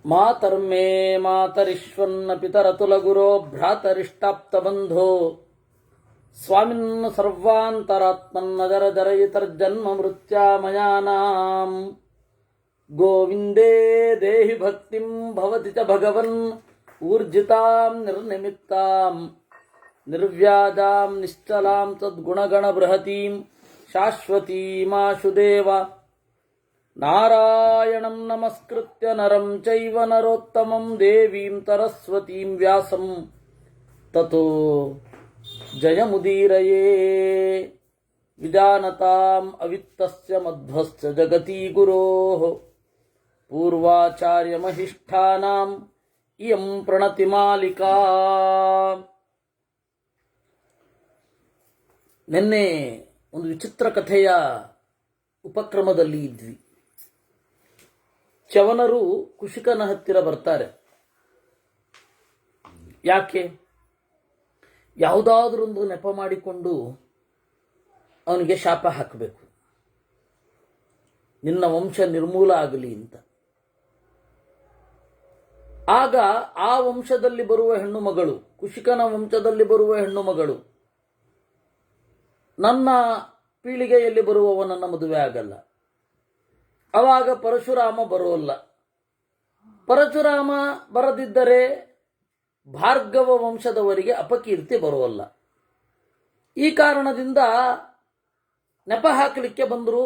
ಮಾತರ್ಮೇ ಮಾತರಿಶ್ವನ್ನ ಪಿತರತುಲಗುರೋ ಭ್ರಾತರಿಷ್ಟಾಪ್ತಬಂಧೋ ಸ್ವಾಮಿನ್ ಸರ್ವಾಂತರಾತ್ಮನ್ನಜರ ಜರಯಿತರ್ಜನ್ಮ ಮೃತ್ಯಾಮಯಾನಾಂ ಗೋವಿಂದೇ ದೇಹಿ ಭಕ್ತಿಂ ಭವತಿ ಚ ಭಗವನ್ ಊರ್ಜಿತಾಂ ನಿರ್ನಿಮಿತ್ತಾಂ ನಿರ್ವ್ಯಾಜಾಂ ನಿಶ್ಚಲಾಂ ತದ್ಗುಣಗಣ ಬೃಹತೀಂ ಶಾಶ್ವತೀಮಾಶುದೇವ ನಾರಾಯಣಂ ನಮಸ್ಕೃತ್ಯ ನರಂ ಚೈವ ನರೋತ್ತಮಂ ದೇವೀಂ ಸರಸ್ವತೀಂ ವ್ಯಾಸಂ ತತೋ ಜಯಮುದೀರಯೇ ವಿಜಾನತಾಂ ಅವಿತ್ತಸ್ಯ ಮಧ್ವಸ್ಯ ಜಗತಿ ಗುರೋಃ ಪೂರ್ವಾಚಾರ್ಯಮಹಿಷ್ಠಾನಾಂ ಇಯಂ ಪ್ರಣತಿಮಾಲಿಕಾ. ನಿನ್ನೆ ಒಂದು ವಿಚಿತ್ರ ಕಥೆಯ ಉಪಕ್ರಮದಲ್ಲಿ ಇದ್ವಿ. ಚವನರು ಕುಶಿಕನ ಹತ್ತಿರ ಬರ್ತಾರೆ. ಯಾಕೆ? ಯಾವುದಾದ್ರೊಂದು ನೆಪ ಮಾಡಿಕೊಂಡು ಅವನಿಗೆ ಶಾಪ ಹಾಕಬೇಕು, ನಿನ್ನ ವಂಶ ನಿರ್ಮೂಲ ಆಗಲಿ ಅಂತ. ಆಗ ಆ ವಂಶದಲ್ಲಿ ಬರುವ ಹೆಣ್ಣು ಮಗಳು, ಕುಶಿಕನ ವಂಶದಲ್ಲಿ ಬರುವ ಹೆಣ್ಣು ಮಗಳು, ನನ್ನ ಪೀಳಿಗೆಯಲ್ಲಿ ಬರುವವನನ್ನ ಮದುವೆ ಆಗಲ್ಲ. ಅವಾಗ ಪರಶುರಾಮ ಬರೋಲ್ಲ. ಪರಶುರಾಮ ಬರದಿದ್ದರೆ ಭಾರ್ಗವ ವಂಶದವರಿಗೆ ಅಪಕೀರ್ತಿ ಬರೋಲ್ಲ. ಈ ಕಾರಣದಿಂದ ನೆಪ ಹಾಕಲಿಕ್ಕೆ ಬಂದರು.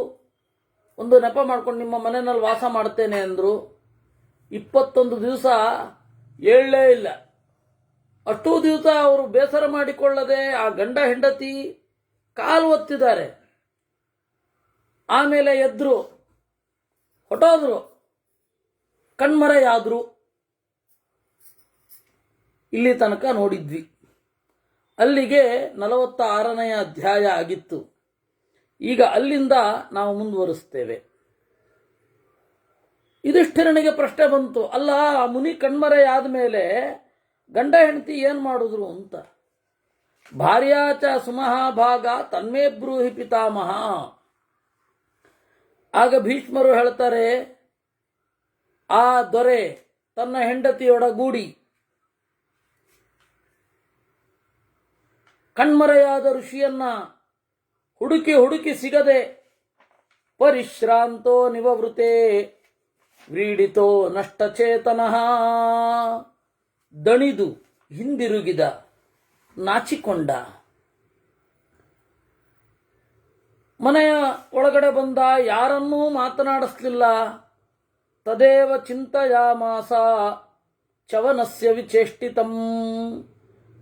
ಒಂದು ನೆಪ ಮಾಡ್ಕೊಂಡು ನಿಮ್ಮ ಮನೆಯಲ್ಲಿ ವಾಸ ಮಾಡ್ತೇನೆ ಅಂದರು. 21 ದಿವಸ ಏಳಲೇ ಇಲ್ಲ. ಅಷ್ಟೂ ದಿವಸ ಅವರು ಬೇಸರ ಮಾಡಿಕೊಳ್ಳದೆ ಆ ಗಂಡ ಹೆಂಡತಿ ಕಾಲು ಒತ್ತಿದ್ದಾರೆ. ಆಮೇಲೆ ಎದ್ರು, ಹೊಟ್ಟೋದ್ರು, ಕಣ್ಮರೆಯಾದ್ರು. ಇಲ್ಲಿ ತನಕ ನೋಡಿದ್ವಿ. ಅಲ್ಲಿಗೆ 46ನೇ ಅಧ್ಯಾಯ ಆಗಿತ್ತು. ಈಗ ಅಲ್ಲಿಂದ ನಾವು ಮುಂದುವರಿಸ್ತೇವೆ. ಯುಧಿಷ್ಠಿರನಿಗೆ ಪ್ರಶ್ನೆ ಬಂತು, ಅಲ್ಲ ಆ ಮುನಿ ಕಣ್ಮರೆಯಾದ ಮೇಲೆ ಗಂಡ ಹೆಂಡತಿ ಏನು ಮಾಡಿದ್ರು ಅಂತ. ಭಾರ್ಯಾಚ ಸುಮಹಾಭಾಗ ತನ್ಮೇ ಬ್ರೂಹಿ ಪಿತಾಮಹ. ಆಗ ಭೀಷ್ಮರು ಹೇಳ್ತಾರೆ, ಆ ದೊರೆ ತನ್ನ ಹೆಂಡತಿಯೊಡಗೂಡಿ ಕಣ್ಮರೆಯಾದ ಋಷಿಯನ್ನ ಹುಡುಕಿ ಸಿಗದೆ ಪರಿಶ್ರಾಂತೋ ನಿವವೃತೆ ವ್ರೀಡಿತೋ ನಷ್ಟಚೇತನಃ, ದಣಿದು ಹಿಂದಿರುಗಿದ, ನಾಚಿಕೊಂಡ. ಮನೆಯ ಒಳಗಡೆ ಬಂದ, ಯಾರನ್ನೂ ಮಾತನಾಡಿಸಲಿಲ್ಲ. ತದೇವ ಚಿಂತಯಾಮಾಸ ಚವನಸ್ಯ ವಿಚೇಷ್ಟಿತಂ,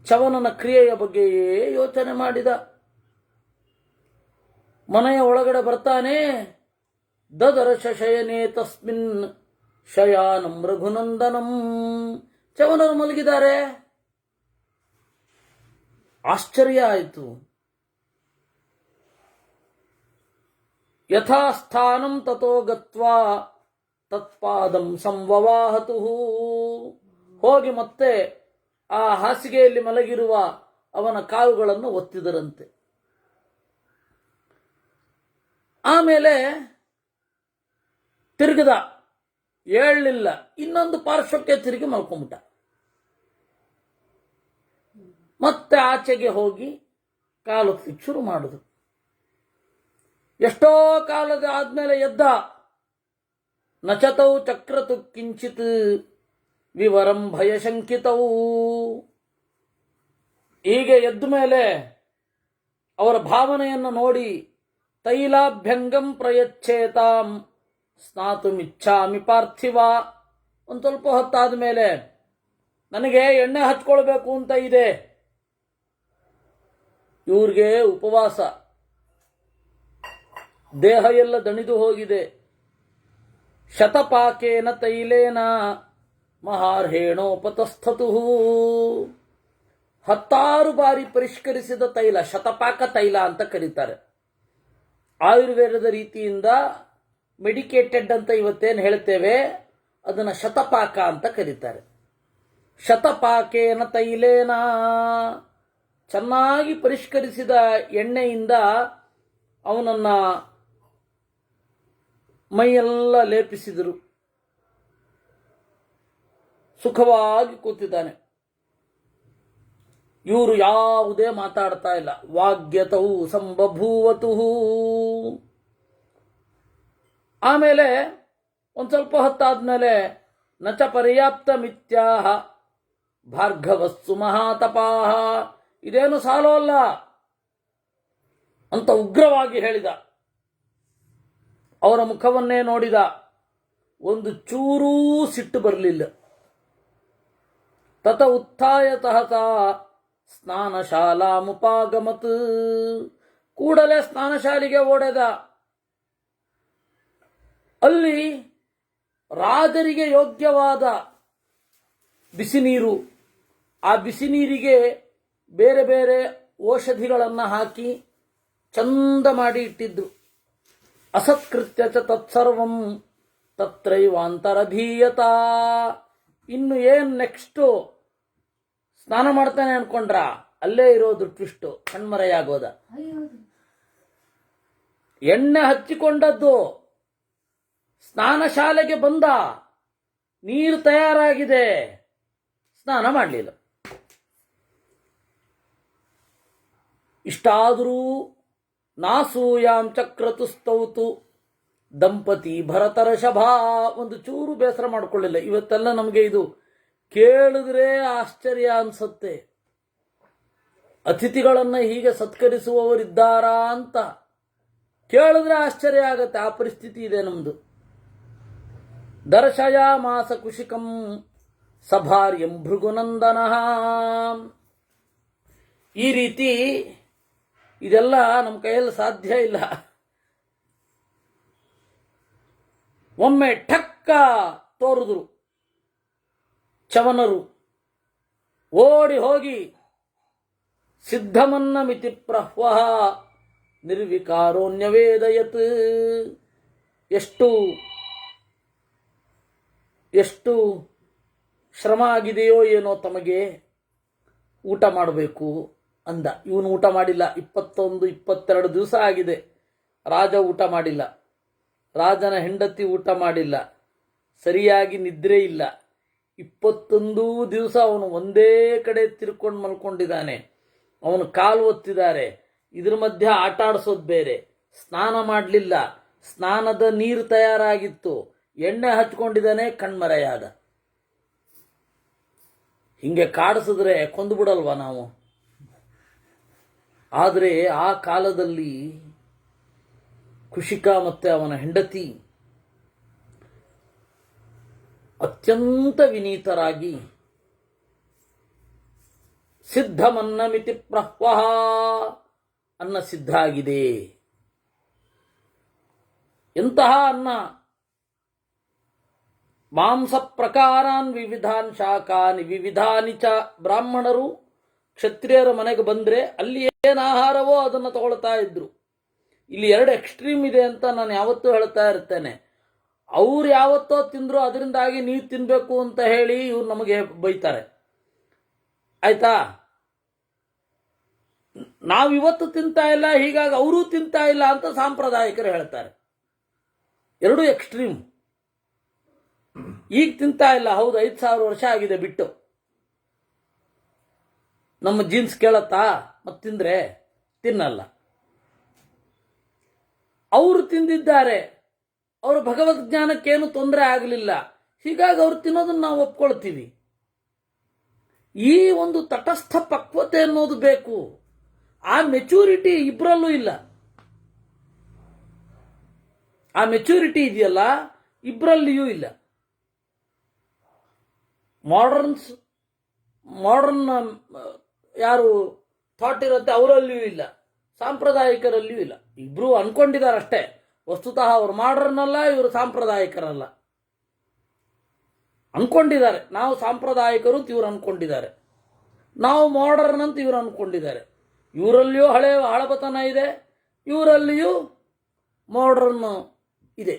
ಚವನನ ಕ್ರಿಯೆಯ ಬಗ್ಗೆಯೇ ಯೋಚನೆ ಮಾಡಿದ. ಮನೆಯ ಒಳಗಡೆ ಬರ್ತಾನೆ, ದದರ್ಶ ಶಯನೇ ತಸ್ಮಿನ್ ಶಯಾನಂ ರಘುನಂದನಂ. ಚವನರು ಮಲಗಿದ್ದಾರೆ. ಆಶ್ಚರ್ಯ ಆಯಿತು. ಯಥಾಸ್ಥಾನಂ ತಥೋ ಗತ್ವಾ ತತ್ಪಾದಂ ಸಂವವಾಹತು. ಹೋಗಿ ಮತ್ತೆ ಆ ಹಾಸಿಗೆಯಲ್ಲಿ ಮಲಗಿರುವ ಅವನ ಕಾಲುಗಳನ್ನು ಒತ್ತಿದರಂತೆ. ಆಮೇಲೆ ತಿರುಗಿದ, ಏಳಲಿಲ್ಲ. ಇನ್ನೊಂದು ಪಾರ್ಶ್ವಕ್ಕೆ ತಿರುಗಿ ಮಲ್ಕೊಂಬಿಟ್ಟ. ಮತ್ತೆ ಆಚೆಗೆ ಹೋಗಿ ಕಾಲು ಶುರು ಮಾಡುದು. ಎಷ್ಟೋ ಕಾಲದ ಆದ್ಮೇಲೆ ಎದ್ದ. ನಚತೌ ಚಕ್ರತು ಕಿಂಚಿತ್ ವಿವರಂ ಭಯಶಂಕಿತವು. ಹೀಗೆ ಎದ್ದ ಮೇಲೆ ಅವರ ಭಾವನೆಯನ್ನು ನೋಡಿ, ತೈಲಾಭ್ಯಂಗಂ ಪ್ರಯಚ್ಛೇತಾಂ ಸ್ನಾತುಮಿಚ್ಛಾಮಿ ಪಾರ್ಥಿವ. ಒಂದು ಸ್ವಲ್ಪ ಹೊತ್ತಾದ ಮೇಲೆ, ನನಗೆ ಎಣ್ಣೆ ಹಚ್ಕೊಳ್ಬೇಕು ಅಂತ ಇದೆ. ಇವ್ರಿಗೆ ಉಪವಾಸ, ದೇಹ ಎಲ್ಲ ದಣಿದು ಹೋಗಿದೆ. ಶತಪಾಕೇನ ತೈಲೇನ ಮಹಾರ್ಹೇಣೋಪತಸ್ಥತು. 10 ಬಾರಿ ಪರಿಷ್ಕರಿಸಿದ ತೈಲ, ಶತಪಾಕ ತೈಲ ಅಂತ ಕರೀತಾರೆ. ಆಯುರ್ವೇದದ ರೀತಿಯಿಂದ ಮೆಡಿಕೇಟೆಡ್ ಅಂತ ಇವತ್ತೇನು ಹೇಳ್ತೇವೆ, ಅದನ್ನು ಶತಪಾಕ ಅಂತ ಕರೀತಾರೆ. ಶತಪಾಕೇನ ತೈಲೇನ, ಚೆನ್ನಾಗಿ ಪರಿಷ್ಕರಿಸಿದ ಎಣ್ಣೆಯಿಂದ ಅವನನ್ನ ಮೈಯೆಲ್ಲ ಲೇಪಿಸಿದರು. ಸುಖವಾಗಿ ಕೂತಿದ್ದಾನೆ. ಇವರು ಯಾವುದೇ ಮಾತಾಡ್ತಾ ಇಲ್ಲ. ವಾಗ್ಯತೌ ಸಂಬಭೂವತು. ಆಮೇಲೆ ಒಂದು ಸ್ವಲ್ಪ ಹೊತ್ತಾದ್ಮೇಲೆ ನಚ ಪರ್ಯಾಪ್ತ ಮಿಥ್ಯಾಹ ಭಾರ್ಗವಸ್ಸು ಮಹಾತಪಾಹ, ಇದೇನು ಸಾಲೋಲ್ಲ ಅಂತ ಉಗ್ರವಾಗಿ ಹೇಳಿದ. ಅವರ ಮುಖವನ್ನೇ ನೋಡಿದ. ಒಂದು ಚೂರೂ ಸಿಟ್ಟು ಬರಲಿಲ್ಲ. ತತ ಉತ್ಥಾಯ ತಹತಾ ಸ್ನಾನಶಾಲಾಮುಪಾಗಮತ್, ಕೂಡಲೇ ಸ್ನಾನಶಾಲೆಗೆ ಓಡೆದ. ಅಲ್ಲಿ ರಾಜರಿಗೆ ಯೋಗ್ಯವಾದ ಬಿಸಿ ನೀರು, ಆ ಬಿಸಿ ನೀರಿಗೆ ಬೇರೆ ಬೇರೆ ಔಷಧಿಗಳನ್ನು ಹಾಕಿ ಚಂದ ಮಾಡಿ ಇಟ್ಟಿದ್ದು. ಅಸತ್ಕೃತ್ಯ ಚ ತತ್ಸರ್ವಂ ತತ್ರೈವಾಂತರಧೀಯತ. ಇನ್ನು ಏನು ನೆಕ್ಸ್ಟು ಸ್ನಾನ ಮಾಡ್ತಾನೆ ಅನ್ಕೊಂಡ್ರ, ಅಲ್ಲೇ ಇರೋದು ಟ್ವಿಸ್ಟು, ಕಣ್ಮರೆಯಾಗೋದ. ಎಣ್ಣೆ ಹಚ್ಚಿಕೊಂಡದ್ದು, ಸ್ನಾನ ಶಾಲೆಗೆ ಬಂದ, ನೀರು ತಯಾರಾಗಿದೆ, ಸ್ನಾನ ಮಾಡಲಿಲ್ಲ. ಇಷ್ಟಾದರೂ ನಾಸೂಯಾಂ ಚಕ್ರತುಸ್ತೌತು ದಂಪತಿ ಭರತರಷಭಾ, ಒಂದು ಚೂರು ಬೇಸರ ಮಾಡಿಕೊಳ್ಳಿಲ್ಲ. ಇವತ್ತೆಲ್ಲ ನಮಗೆ ಇದು ಕೇಳಿದ್ರೆ ಆಶ್ಚರ್ಯ ಅನ್ಸುತ್ತೆ. ಅತಿಥಿಗಳನ್ನು ಹೀಗೆ ಸತ್ಕರಿಸುವವರಿದ್ದಾರಾ ಅಂತ ಕೇಳಿದ್ರೆ ಆಶ್ಚರ್ಯ ಆಗತ್ತೆ. ಆ ಪರಿಸ್ಥಿತಿ ಇದೆ ನಮ್ದು. ದರ್ಶಯಾಮಾಸ ಕುಶಿಕಂ ಸಭಾರ್ಯಂ ಭೃಗುನಂದನಃ. ಈ ರೀತಿ ಇದೆಲ್ಲ ನಮ್ಮ ಕೈಯಲ್ಲಿ ಸಾಧ್ಯ ಇಲ್ಲ. ಒಮ್ಮೆ ಠಕ್ಕ ತೋರಿದ್ರು ಚವನರು. ಓಡಿ ಹೋಗಿ ಸಿದ್ಧಮನ್ನ ಮಿತಿ ಪ್ರಹ್ವಃ ನಿರ್ವಿಕಾರೋನ್ಯವೇದಯತ್. ಎಷ್ಟು ಎಷ್ಟು ಶ್ರಮ ಆಗಿದೆಯೋ ಏನೋ ತಮಗೆ, ಊಟ ಮಾಡಬೇಕು ಅಂದ. ಇವನು ಊಟ ಮಾಡಿಲ್ಲ. 21-22 ದಿವಸ ಆಗಿದೆ ರಾಜ ಊಟ ಮಾಡಿಲ್ಲ. ರಾಜನ ಹೆಂಡತಿ ಊಟ ಮಾಡಿಲ್ಲ. ಸರಿಯಾಗಿ ನಿದ್ರೆ ಇಲ್ಲ. 21 ದಿವಸ ಅವನು ಒಂದೇ ಕಡೆ ತಿರ್ಕೊಂಡು ಮಲ್ಕೊಂಡಿದ್ದಾನೆ. ಅವನು ಕಾಲು ಒತ್ತಿದ್ದಾರೆ. ಇದ್ರ ಮಧ್ಯೆ ಆಟ ಆಡಿಸೋದು ಬೇರೆ. ಸ್ನಾನ ಮಾಡಲಿಲ್ಲ. ಸ್ನಾನದ ನೀರು ತಯಾರಾಗಿತ್ತು, ಎಣ್ಣೆ ಹಚ್ಕೊಂಡಿದ್ದಾನೆ, ಕಣ್ಮರೆಯಾದ. ಹಿಂಗೆ ಕಾಡಿಸಿದ್ರೆ ಕೊಂದುಬಿಡಲ್ವಾ ನಾವು? ಆದರೆ ಆ ಕಾಲದಲ್ಲಿ ಕುಶಿಕ ಮತ್ತೆ ಅವನ ಹೆಂಡತಿ ಅತ್ಯಂತ ವಿನೀತರಾಗಿ ಸಿದ್ಧಮನ್ನ ಮಿತಿ ಪ್ರಹ್ವಃ, ಅನ್ನ ಸಿದ್ಧ ಆಗಿದೆ. ಎಂತಹ ಅನ್ನ! ಮಾಂಸ ಪ್ರಕಾರಾನ್ ವಿವಿಧಾನ್ ಶಾಖಾನಿ ವಿವಿಧಾನಿ ಚ. ಬ್ರಾಹ್ಮಣರು ಕ್ಷತ್ರಿಯರ ಮನೆಗೆ ಬಂದರೆ ಅಲ್ಲಿ ಏನು ಆಹಾರವೋ ಅದನ್ನು ತಗೊಳ್ತಾ ಇದ್ರು. ಇಲ್ಲಿ 2 ಎಕ್ಸ್ಟ್ರೀಮ್ ಇದೆ ಅಂತ ನಾನು ಯಾವತ್ತೂ ಹೇಳ್ತಾ ಇರ್ತೇನೆ. ಅವ್ರು ಯಾವತ್ತೋ ತಿಂದ್ರು, ಅದರಿಂದಾಗಿ ನೀವು ತಿನ್ನಬೇಕು ಅಂತ ಹೇಳಿ ಇವ್ರು ನಮಗೆ ಬೈತಾರೆ. ಆಯ್ತಾ? ನಾವಿವತ್ತು ತಿಂತಾ ಇಲ್ಲ, ಹೀಗಾಗಿ ಅವರೂ ತಿಂತಾ ಇಲ್ಲ ಅಂತ ಸಾಂಪ್ರದಾಯಿಕರು ಹೇಳ್ತಾರೆ. 2 ಎಕ್ಸ್ಟ್ರೀಮ್. ಈಗ ತಿಂತಾ ಇಲ್ಲ, ಹೌದು, 5,000 ವರ್ಷ ಆಗಿದೆ ಬಿಟ್ಟು. ನಮ್ಮ ಜೀನ್ಸ್ ಕೇಳತ್ತಾ? ಮತ್ತೆ ತಿಂದ್ರೆ ತಿನ್ನಲ್ಲ. ಅವರು ತಿಂದಿದ್ದಾರೆ, ಅವರ ಭಗವದ್ ಜ್ಞಾನಕ್ಕೇನು ತೊಂದರೆ ಆಗಲಿಲ್ಲ, ಹೀಗಾಗಿ ಅವ್ರು ತಿನ್ನೋದನ್ನ ನಾವು ಒಪ್ಕೊಳ್ತೀವಿ. ಈ ಒಂದು ತಟಸ್ಥ ಪಕ್ವತೆ ಅನ್ನೋದು ಬೇಕು. ಆ ಮೆಚೂರಿಟಿ ಇಬ್ಬರಲ್ಲೂ ಇಲ್ಲ. ಆ ಮೆಚೂರಿಟಿ ಇದೆಯಲ್ಲ, ಇಬ್ಬರಲ್ಲಿಯೂ ಇಲ್ಲ. ಮಾಡರ್ನ್ ಯಾರು ಥಾಟ್ ಇರುತ್ತೆ ಅವರಲ್ಲಿಯೂ ಇಲ್ಲ, ಸಾಂಪ್ರದಾಯಿಕರಲ್ಲಿಯೂ ಇಲ್ಲ. ಇಬ್ರು ಅನ್ಕೊಂಡಿದ್ದಾರೆ ಅಷ್ಟೇ. ವಸ್ತುತಃ ಅವರು ಮಾಡರ್ನ್ ಅಲ್ಲ, ಇವರು ಸಾಂಪ್ರದಾಯಿಕರಲ್ಲ. ಅನ್ಕೊಂಡಿದ್ದಾರೆ ನಾವು ಸಾಂಪ್ರದಾಯಿಕರು ಅಂತ ಇವರು ಅನ್ಕೊಂಡಿದ್ದಾರೆ, ನಾವು ಮಾಡರ್ನ್ ಅಂತ ಇವರು ಅನ್ಕೊಂಡಿದ್ದಾರೆ. ಇವರಲ್ಲಿಯೂ ಹಳಬತನ ಇದೆ, ಇವರಲ್ಲಿಯೂ ಮಾಡರ್ನ್ ಇದೆ.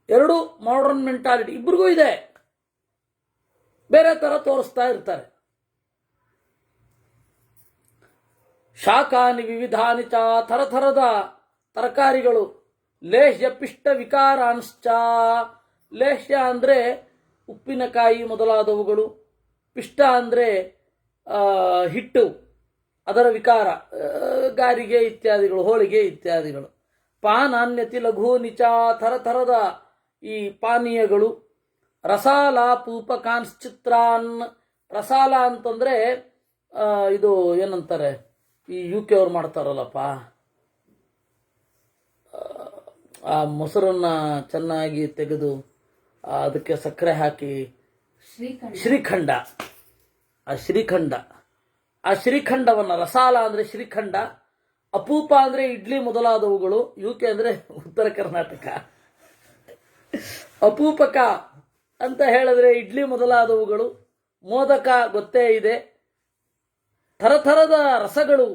2 ಮಾಡರ್ನ್ ಮೆಂಟಾಲಿಟಿ ಇಬ್ರಿಗೂ ಇದೆ, ಬೇರೆ ಥರ ತೋರಿಸ್ತಾ ಇರ್ತಾರೆ. ಶಾಖಾನಿ ವಿವಿಧಾನಿ ಚ. ಥರಥರದ ತರಕಾರಿಗಳು. ಲೇಹ್ಯ ಪಿಷ್ಟ ವಿಕಾರಾಂಶ್ಚ. ಲೇಹ್ಯ ಅಂದರೆ ಉಪ್ಪಿನಕಾಯಿ ಮೊದಲಾದವುಗಳು. ಪಿಷ್ಟ ಅಂದರೆ ಹಿಟ್ಟು, ಅದರ ವಿಕಾರ, ಗಾರಿಗೆ ಇತ್ಯಾದಿಗಳು, ಹೋಳಿಗೆ ಇತ್ಯಾದಿಗಳು. ಪಾನಾನ್ಯತಿ ಲಘು ನಿಚ, ಥರಥರದ ಈ ಪಾನೀಯಗಳು. ರಸಾಲ ಪೂಪಕಾನ್ಶ್ಚಿತ್ರಾನ್, ರಸಾಲ ಅಂತಂದರೆ ಇದು ಏನಂತಾರೆ, ಈ UK ಅವ್ರು ಮಾಡ್ತಾರಲ್ಲಪ್ಪ, ಆ ಮೊಸರನ್ನ ಚೆನ್ನಾಗಿ ತೆಗೆದು ಅದಕ್ಕೆ ಸಕ್ಕರೆ ಹಾಕಿ ಶ್ರೀಖಂಡ, ಆ ಶ್ರೀಖಂಡವನ್ನು, ರಸಾಲ ಅಂದರೆ ಶ್ರೀಖಂಡ, ಅಪೂಪ ಅಂದರೆ ಇಡ್ಲಿ ಮೊದಲಾದವುಗಳು, UK ಅಂದರೆ ಉತ್ತರ ಕರ್ನಾಟಕ, ಅಪೂಪಕ ಅಂತ ಹೇಳಿದ್ರೆ ಇಡ್ಲಿ ಮೊದಲಾದವುಗಳು, ಮೋದಕ ಗೊತ್ತೇ ಇದೆ. ಥರಥರದ ರಸಗಳು.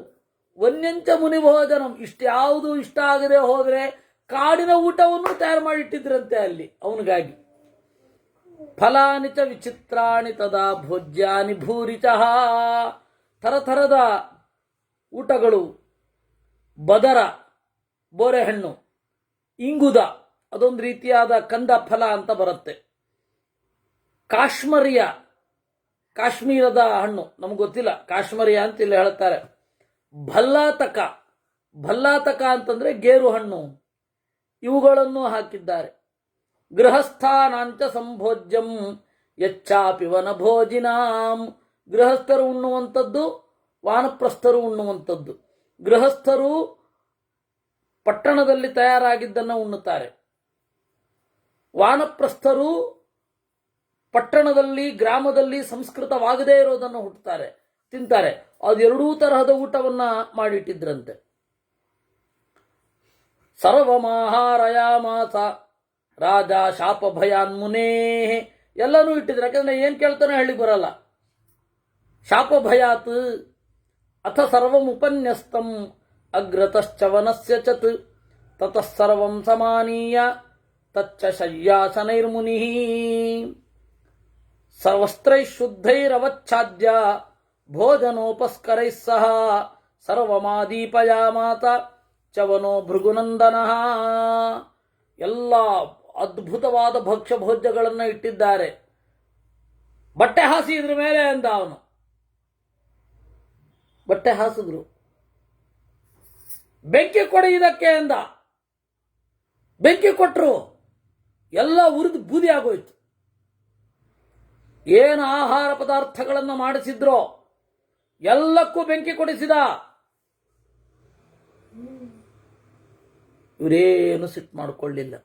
ವನ್ಯಂಚ ಮುನಿ ಭೋಜನಂ, ಇಷ್ಟ್ಯಾವುದು ಇಷ್ಟ ಆಗದೆ ಹೋದರೆ ಕಾಡಿನ ಊಟವನ್ನು ತಯಾರು ಮಾಡಿಟ್ಟಿದ್ರಂತೆ ಅಲ್ಲಿ ಅವನಿಗಾಗಿ. ಫಲಾನಿ ಚ ವಿಚಿತ್ರಾಣಿ ತದಾ ಭೋಜ್ಯಾನಿ ಭೂರಿಚಃ, ಥರಥರದ ಊಟಗಳು. ಬದರ, ಬೋರೆಹಣ್ಣು, ಇಂಗುದ, ಅದೊಂದು ರೀತಿಯಾದ ಕಂದ ಫಲ ಅಂತ ಬರುತ್ತೆ. ಕಾಶ್ಮೀರಿಯ, ಕಾಶ್ಮೀರದ ಹಣ್ಣು, ನಮ್ಗೆ ಗೊತ್ತಿಲ್ಲ, ಕಾಶ್ಮೀರಿಯ ಅಂತ ಇಲ್ಲಿ ಹೇಳ್ತಾರೆ. ಭಲ್ಲಾತಕ ಅಂತಂದ್ರೆ ಗೇರು ಹಣ್ಣು, ಇವುಗಳನ್ನು ಹಾಕಿದ್ದಾರೆ. ಗೃಹಸ್ಥಾನಾಂಚ ಸಂಭೋಜ್ಯಂ ಯಚ್ಚಾಪಿ ವನಭೋಜಿನಾಂ, ಗೃಹಸ್ಥರು ಉಣ್ಣುವಂಥದ್ದು, ವಾನಪ್ರಸ್ಥರು ಉಣ್ಣುವಂಥದ್ದು. ಗೃಹಸ್ಥರು ಪಟ್ಟಣದಲ್ಲಿ ತಯಾರಾಗಿದ್ದನ್ನು ಉಣ್ಣುತ್ತಾರೆ, ವಾನಪ್ರಸ್ಥರು ಪಟ್ಟಣದಲ್ಲಿ ಗ್ರಾಮದಲ್ಲಿ ಸಂಸ್ಕೃತವಾಗದೇ ಇರೋದನ್ನು ತಿಂತಾರೆ. ಅದೆರಡೂ ತರಹದ ಊಟವನ್ನ ಮಾಡಿಟ್ಟಿದ್ರಂತೆ. ಸರ್ವಮಾಹಾರಯಾಮಾಸ ರಾಜ ಶಾಪ ಭಯಾನ್ಮುನೇ, ಎಲ್ಲನೂ ಇಟ್ಟಿದ್ರು. ಯಾಕಂದ್ರೆ ಏನ್ ಕೇಳ್ತಾನೆ ಹೇಳಿ ಬರಲ್ಲ. ಶಾಪ ಭಯಾತ್ ಅಥ ಸರ್ವಮುಪನ್ಯಸ್ತಂ ಅಗ್ರತಶ್ಚವನಸ್ಯ ಚತ್ ತತಃ ಸರ್ವಂ ಸಮಾನೀಯ ತಚ್ಚ ಶಯ್ಯಾಸನೈರ್ಮುನಿ ಸರ್ವಸ್ತ್ರೈ ಶುದ್ಧೈರವಚ್ಛಾದ್ಯ ಭೋಜನೋಪಸ್ಕರೈಃ ಸಹ ಸರ್ವಮಾದೀಪಯಾಮಾತ ಚವನೋ ಭೃಗುನಂದನಃ. ಎಲ್ಲ ಅದ್ಭುತವಾದ ಭಕ್ಷ್ಯ ಭೋಜ್ಯಗಳನ್ನು ಇಟ್ಟಿದ್ದಾರೆ. ಬಟ್ಟೆ ಹಾಸಿ ಇದ್ರ ಮೇಲೆ ಅಂದ ಅವನು. ಬಟ್ಟೆ ಹಾಸಿದ್ರು. ಬೆಂಕಿ ಕೊಡಿ ಇದಕ್ಕೆ ಅಂದ. ಬೆಂಕಿ ಕೊಟ್ಟರು, ಎಲ್ಲ ಉರಿದು ಬೂದಿ ಆಗೋಯ್ತು. ಏನು ಆಹಾರ ಪದಾರ್ಥಗಳನ್ನು ಮಾಡಿಸಿದ್ರೋ ಎಲ್ಲಕ್ಕೂ ಬೆಂಕಿ ಕೊಡಿಸಿದ. ಇವರೇನು ಸಿಟ್ಟು ಮಾಡಿಕೊಳ್ಳಿಲ್ಲ.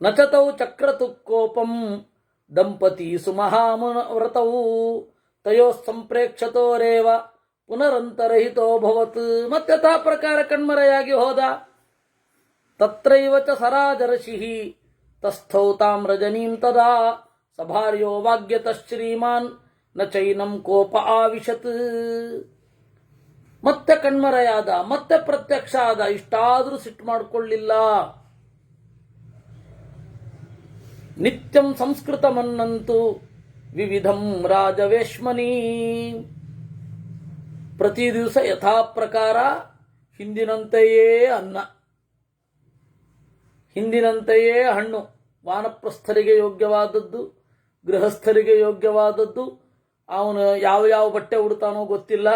ನಚತೌ ಚಕ್ರತು ಕೋಪಂ ದಂಪತಿ ಸುಮಹಾಮೃತವು ತಯೋ ಸಂಪ್ರೇಕ್ಷತೋರೇವ ಪುನರಂತರಹಿತೋ ಭವತ್. ಮತ್ತೆ ಪ್ರಕಾರ ಕಣ್ಮರೆಯಾಗಿ ಹೋದ. ತತ್ರೈವ ಚ ಸರಾಜರ್ಷಿ ತಸ್ಥೌ ತಾಂ ರಜನೀಂ ತದಾ ಸಭಾರ್ಯೋ ವಾಗ್ಯತಃ ಶ್ರೀಮಾನ್ ನ ಚೈನಂ ಕೋಪ ಆವಿಶತ್. ಮತ್ತೆ ಕಣ್ಮರೆಯಾದ, ಮತ್ತೆ ಪ್ರತ್ಯಕ್ಷ ಆದ. ಇಷ್ಟಾದರೂ ಸಿಟ್ಟು ಮಾಡಿಕೊಳ್ಳಿಲ್ಲ. ನಿತ್ಯಂ ಸಂಸ್ಕೃತಮನ್ನಂತು ವಿವಿಧಂ ರಾಜವೇಶ್ಮನಿ. ಪ್ರತಿ ದಿವಸ ಯಥಾ ಪ್ರಕಾರ ಹಿಂದಿನಂತೆಯೇ ಅನ್ನ, ಹಿಂದಿನಂತೆಯೇ ಹಣ್ಣು. ವಾನಪ್ರಸ್ಥರಿಗೆ ಯೋಗ್ಯವಾದದ್ದು, ಗೃಹಸ್ಥರಿಗೆ ಯೋಗ್ಯವಾದದ್ದು. ಅವನು ಯಾವ ಬಟ್ಟೆ ಉಡ್ತಾನೋ ಗೊತ್ತಿಲ್ಲ.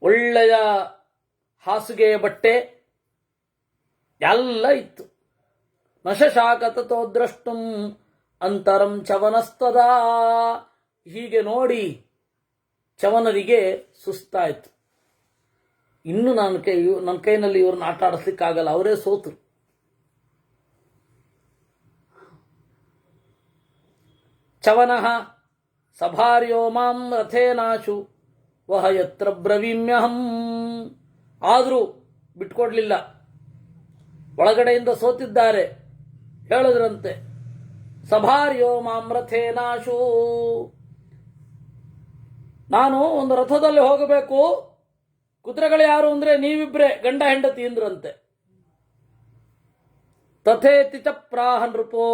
ಒಳ್ಳೆಯ ಹಾಸಿಗೆಯ ಬಟ್ಟೆ ಎಲ್ಲ ಇತ್ತು. ನಶಶಾಕತೋ ದ್ರಷ್ಟುಂ ಅಂತರಂ ಚವನಸ್ತದಾ. ಹೀಗೆ ನೋಡಿ ಚವನರಿಗೆ ಸುಸ್ತಾಯಿತು. ಇನ್ನು ನನ್ನ ಕೈನಲ್ಲಿ ಇವ್ರನ್ನ ಆಟ ಆಡಿಸ್ಲಿಕ್ಕಾಗಲ್ಲ, ಅವರೇ ಸೋತರು. ಚವನಃ ಸಭಾರ್ಯೋ ಮಾಂ ರಥೇನಾಶು ವಹಯತ್ರ ಬ್ರವೀಮ್ಯಹಂ. ಆದರೂ ಬಿಟ್ಕೊಡ್ಲಿಲ್ಲ. ಒಳಗಡೆಯಿಂದ ಸೋತಿದ್ದಾರೆ. ಹೇಳಿದ್ರಂತೆ, ಸಭಾರ್ಯೋ ಮಾಂ ರಥೇನಾಶು, ನಾನು ಒಂದು ರಥದಲ್ಲಿ ಹೋಗಬೇಕು, ಕುದುರೆಗಳು ಯಾರು ಅಂದ್ರೆ ನೀವಿಬ್ರೆ ಗಂಡ ಹೆಂಡತಿ ಅಂದ್ರಂತೆ. ತಥೇತಿ ಚ ಪ್ರಾಹ ನೃಪೋ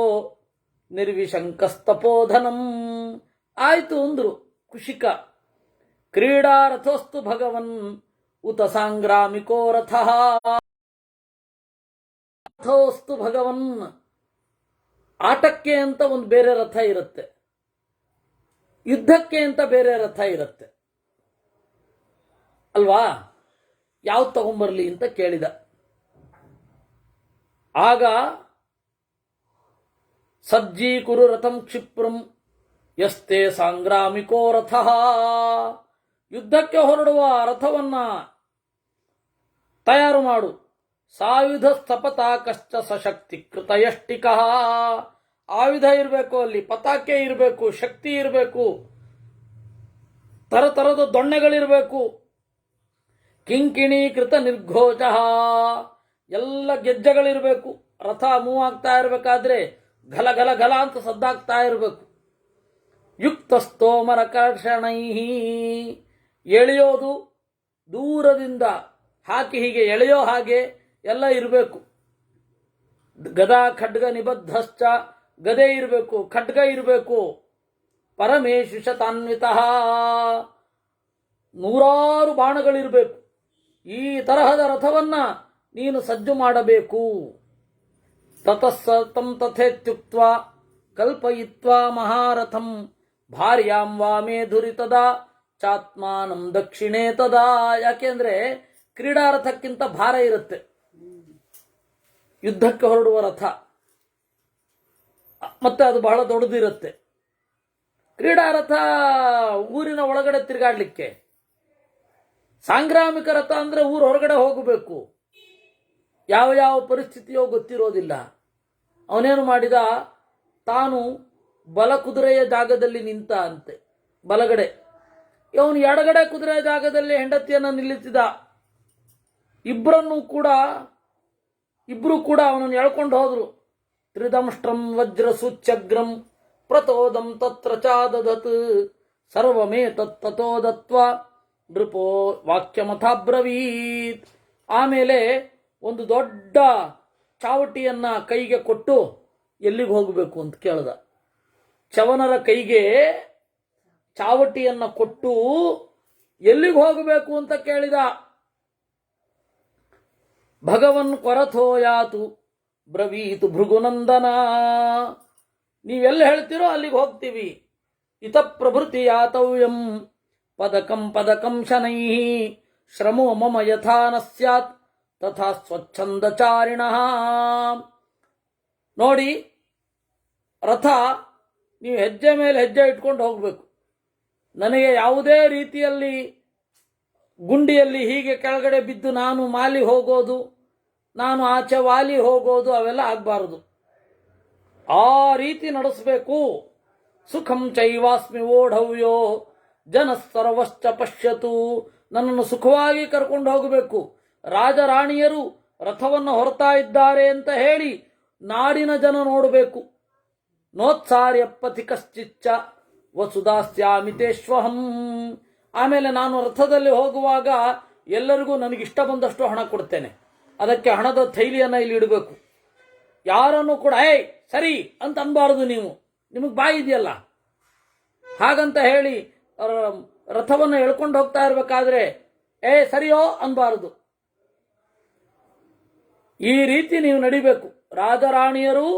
ನಿರ್ವಿಶಂಕಸ್ತಪೋಧನಂ. ಆಯ್ತು ಅಂದ್ರು ಕುಶಿಕ. ಕ್ರೀಡಾ ರಥೋಸ್ತು ಭಗವನ್ ಉತ ಸಾಂಗ್ರಾಮಿಕೋ ರಥಃ. ರಥೋಸ್ತು ಭಗವನ್, ಆಟಕ್ಕೆ ಅಂತ ಒಂದು ಬೇರೆ ರಥ ಇರುತ್ತೆ. ಯುದ್ಧಕ್ಕೆ ಅಂತ ಬೇರೆ ರಥ ಇರುತ್ತೆ ಅಲ್ವಾ? ಯಾವ್ದು ತಗೊಂಬರ್ಲಿ ಅಂತ ಕೇಳಿದ. ಆಗ ಸಜ್ಜೀಕುರು ರಥಂ ಕ್ಷಿಪ್ರಂ ಯಸ್ತೆ ಸಾಂಗ್ರಾಮಿಕೋ ರಥ, ಯುದ್ಧಕ್ಕೆ ಹೊರಡುವ ರಥವನ್ನ ತಯಾರು ಮಾಡು. ಸಾಯುಧ ಸ್ಥಪತಾಕಶ್ಚ ಸಶಕ್ತಿ ಕೃತಯಷ್ಟಿಕ, ಆಯುಧ ಇರಬೇಕು, ಅಲ್ಲಿ ಪತಾಕೆ ಇರಬೇಕು, ಶಕ್ತಿ ಇರಬೇಕು, ತರತರದ ದೊಣ್ಣೆಗಳಿರಬೇಕು. ಕಿಂಕಿಣೀಕೃತ ನಿರ್ಘೋಷ, ಎಲ್ಲ ಗೆಜ್ಜೆಗಳಿರಬೇಕು. ರಥ ಮೂವ್ ಆಗ್ತಾ ಇರಬೇಕಾದ್ರೆ ಘಲ ಘಲ ಘಲ ಅಂತ ಸದ್ದಾಗ್ತಾ ಇರಬೇಕು. ಯುಕ್ತ ಸ್ತೋಮರ ಕರ್ಷಣೈ, ಎಳೆಯೋದು ದೂರದಿಂದ ಹಾಕಿ ಹೀಗೆ ಎಳೆಯೋ ಹಾಗೆ ಎಲ್ಲ ಇರಬೇಕು. ಗದಾ ಖಡ್ಗ ನಿಬದ್ಧಶ್ಚ, ಗದೆ ಇರಬೇಕು, ಖಡ್ಗ ಇರಬೇಕು. ಪರಮೇಶು ಶತಾನ್ವಿತ, ನೂರಾರು ಬಾಣಗಳಿರಬೇಕು. ಈ ತರಹದ ರಥವನ್ನ ನೀನು ಸಜ್ಜು ಮಾಡಬೇಕು. ತತಸ್ಸತಂ ತಥೇತ್ಯುಕ್ತ ಕಲ್ಪಯಿತ್ವಾ ಮಹಾರಥಂ ಭಾರ್ಯಾಂ ವಾಮೇ ಧುರಿತದ ಚಾತ್ಮಾನಂ ದಕ್ಷಿಣೇ ತದಾ. ಯಾಕೆಂದ್ರೆ ಕ್ರೀಡಾರಥಕ್ಕಿಂತ ಭಾರ ಇರುತ್ತೆ ಯುದ್ಧಕ್ಕೆ ಹೊರಡುವ ರಥ, ಮತ್ತೆ ಅದು ಬಹಳ ದೊಡ್ಡದಿರುತ್ತೆ. ಕ್ರೀಡಾರಥ ಊರಿನ ಒಳಗಡೆ ತಿರುಗಾಡ್ಲಿಕ್ಕೆ, ಸಾಂಗ್ರಾಮಿಕ ರಥ ಅಂದ್ರೆ ಊರ ಹೊರಗಡೆ ಹೋಗಬೇಕು. ಯಾವ ಯಾವ ಪರಿಸ್ಥಿತಿಯೋ ಗೊತ್ತಿರೋದಿಲ್ಲ. ಅವನೇನು ಮಾಡಿದ, ತಾನು ಬಲ ಕುದುರೆಯ ಜಾಗದಲ್ಲಿ ನಿಂತ ಅಂತೆ ಬಲಗಡೆ, ಅವನು ಎಡಗಡೆ ಕುದುರೆಯ ಜಾಗದಲ್ಲಿ ಹೆಂಡತಿಯನ್ನು ನಿಲ್ಲಿಸಿದ. ಇಬ್ರು ಕೂಡ ಅವನನ್ನು ಎಳ್ಕೊಂಡು ಹೋದ್ರು. ತ್ರಿದಂಷ್ಟ್ರಂ ವಜ್ರ ಸೂಚ್ಯಗ್ರಂ ಪ್ರತೋದಂ ತತ್ರ ಚಾದದತ್ ಸರ್ವಮೇ ತತ್ತೋ ದತ್ವ ನೃಪೋ ವಾಕ್ಯಮಥಾಬ್ರವೀತ್. ಆಮೇಲೆ ಒಂದು ದೊಡ್ಡ ಚಾವಟಿಯನ್ನ ಕೈಗೆ ಕೊಟ್ಟು ಎಲ್ಲಿಗೆ ಹೋಗಬೇಕು ಅಂತ ಕೇಳ್ದ. ಚವನರ ಕೈಗೆ ಚಾವಟಿಯನ್ನ ಕೊಟ್ಟು ಎಲ್ಲಿಗೆ ಹೋಗಬೇಕು ಅಂತ ಕೇಳಿದ. ಭಗವನ್ ಕೊರಥೋಯಾತು ಬ್ರವೀತು ಭೃಗುನಂದನ, ನೀವೆಲ್ಲಿ ಹೇಳ್ತೀರೋ ಅಲ್ಲಿಗೆ ಹೋಗ್ತೀವಿ. ಇತ ಪ್ರಭೃತಿ ಯಾತವ್ಯಂ ಪದಕಂ ಪದಕಂ ಶನೈ ಶ್ರಮೋ ಮಮ ಯಥಾ ನ ಸ್ಯಾತ್ ತಥಾ ಸ್ವಚ್ಛಂದಚಾರಿಣಃ. ನೋಡಿ, ರಥ ನೀವು ಹೆಜ್ಜೆ ಮೇಲೆ ಹೆಜ್ಜೆ ಇಟ್ಕೊಂಡು ಹೋಗಬೇಕು. ನನಗೆ ಯಾವುದೇ ರೀತಿಯಲ್ಲಿ ಗುಂಡಿಯಲ್ಲಿ ಹೀಗೆ ಕೆಳಗಡೆ ಬಿದ್ದು ನಾನು ಮಾಲಿ ಹೋಗೋದು, ನಾನು ಆಚೆ ವಾಲಿ ಹೋಗೋದು ಅವೆಲ್ಲ ಆಗಬಾರದು. ಆ ರೀತಿ ನಡೆಸಬೇಕು. ಸುಖಂ ಚೈವಾಸ್ಮಿ ಓಢವ್ಯೋ ಜನ ಸರ್ವಶ್ಚ ಪಶ್ಯತು, ನನ್ನನ್ನು ಸುಖವಾಗಿ ಕರ್ಕೊಂಡು ಹೋಗಬೇಕು. ರಾಜರಾಣಿಯರು ರಥವನ್ನು ಹೊರತಾ ಇದ್ದಾರೆ ಅಂತ ಹೇಳಿ ನಾಡಿನ ಜನ ನೋಡಬೇಕು. ನೋತ್ಸಾರ್ಯ ಪಥಿಕಶ್ಚಿಚ್ಚ ವಸುದಾಸ್ಯಾಮಿತೇಶ್ವಹಂ. ಆಮೇಲೆ ನಾನು ರಥದಲ್ಲಿ ಹೋಗುವಾಗ ಎಲ್ಲರಿಗೂ ನನಗಿಷ್ಟ ಬಂದಷ್ಟು ಹಣ ಕೊಡ್ತೇನೆ. ಅದಕ್ಕೆ ಹಣದ ಥೈಲಿಯನ್ನು ಇಲ್ಲಿ ಇಡಬೇಕು. ಯಾರನ್ನು ಕೂಡ ಸರಿ ಅಂತ ಅನ್ಬಾರದು. ನಿಮಗೆ ಬಾಯಿ ಇದೆಯಲ್ಲ, ಹಾಗಂತ ಹೇಳಿ ರಥವನ್ನು ಎಳ್ಕೊಂಡು ಹೋಗ್ತಾ ಇರಬೇಕಾದ್ರೆ ಸರಿಯೋ ಅನ್ಬಾರದು. ಈ ರೀತಿ ನೀವು ನಡಿಬೇಕು. ರಾಜರಾಣಿಯರು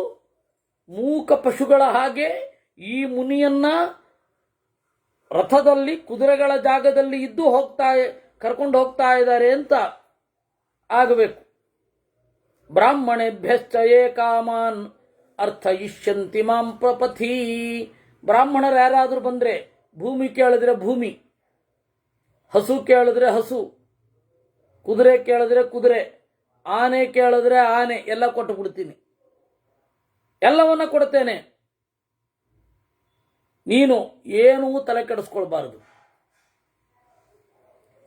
ಮೂಕ ಪಶುಗಳ ಹಾಗೆ ಈ ಮುನಿಯನ್ನ ರಥದಲ್ಲಿ ಕುದುರೆಗಳ ಜಾಗದಲ್ಲಿ ಇದ್ದು ಕರ್ಕೊಂಡು ಹೋಗ್ತಾ ಇದ್ದಾರೆ ಅಂತ ಆಗಬೇಕು. ಬ್ರಾಹ್ಮಣೇಭ್ಯಶ್ಚ ಯೇ ಕಾಮಾನ್ ಅರ್ಥಯಿಷ್ಯಂತಿ ಮಾಂ ಪ್ರಪಥಿ. ಬ್ರಾಹ್ಮಣರು ಯಾರಾದರೂ ಬಂದ್ರೆ ಭೂಮಿ ಕೇಳಿದ್ರೆ ಭೂಮಿ, ಹಸು ಕೇಳಿದ್ರೆ ಹಸು, ಕುದುರೆ ಕೇಳಿದ್ರೆ ಕುದುರೆ, ಆನೆ ಕೇಳಿದ್ರೆ ಆನೆ, ಎಲ್ಲ ಕೊಟ್ಟು ಬಿಡ್ತೀನಿ, ಎಲ್ಲವನ್ನ ಕೊಡ್ತೇನೆ. ನೀನು ಏನೂ ತಲೆ ಕೆಡಿಸ್ಕೊಳ್ಬಾರದು.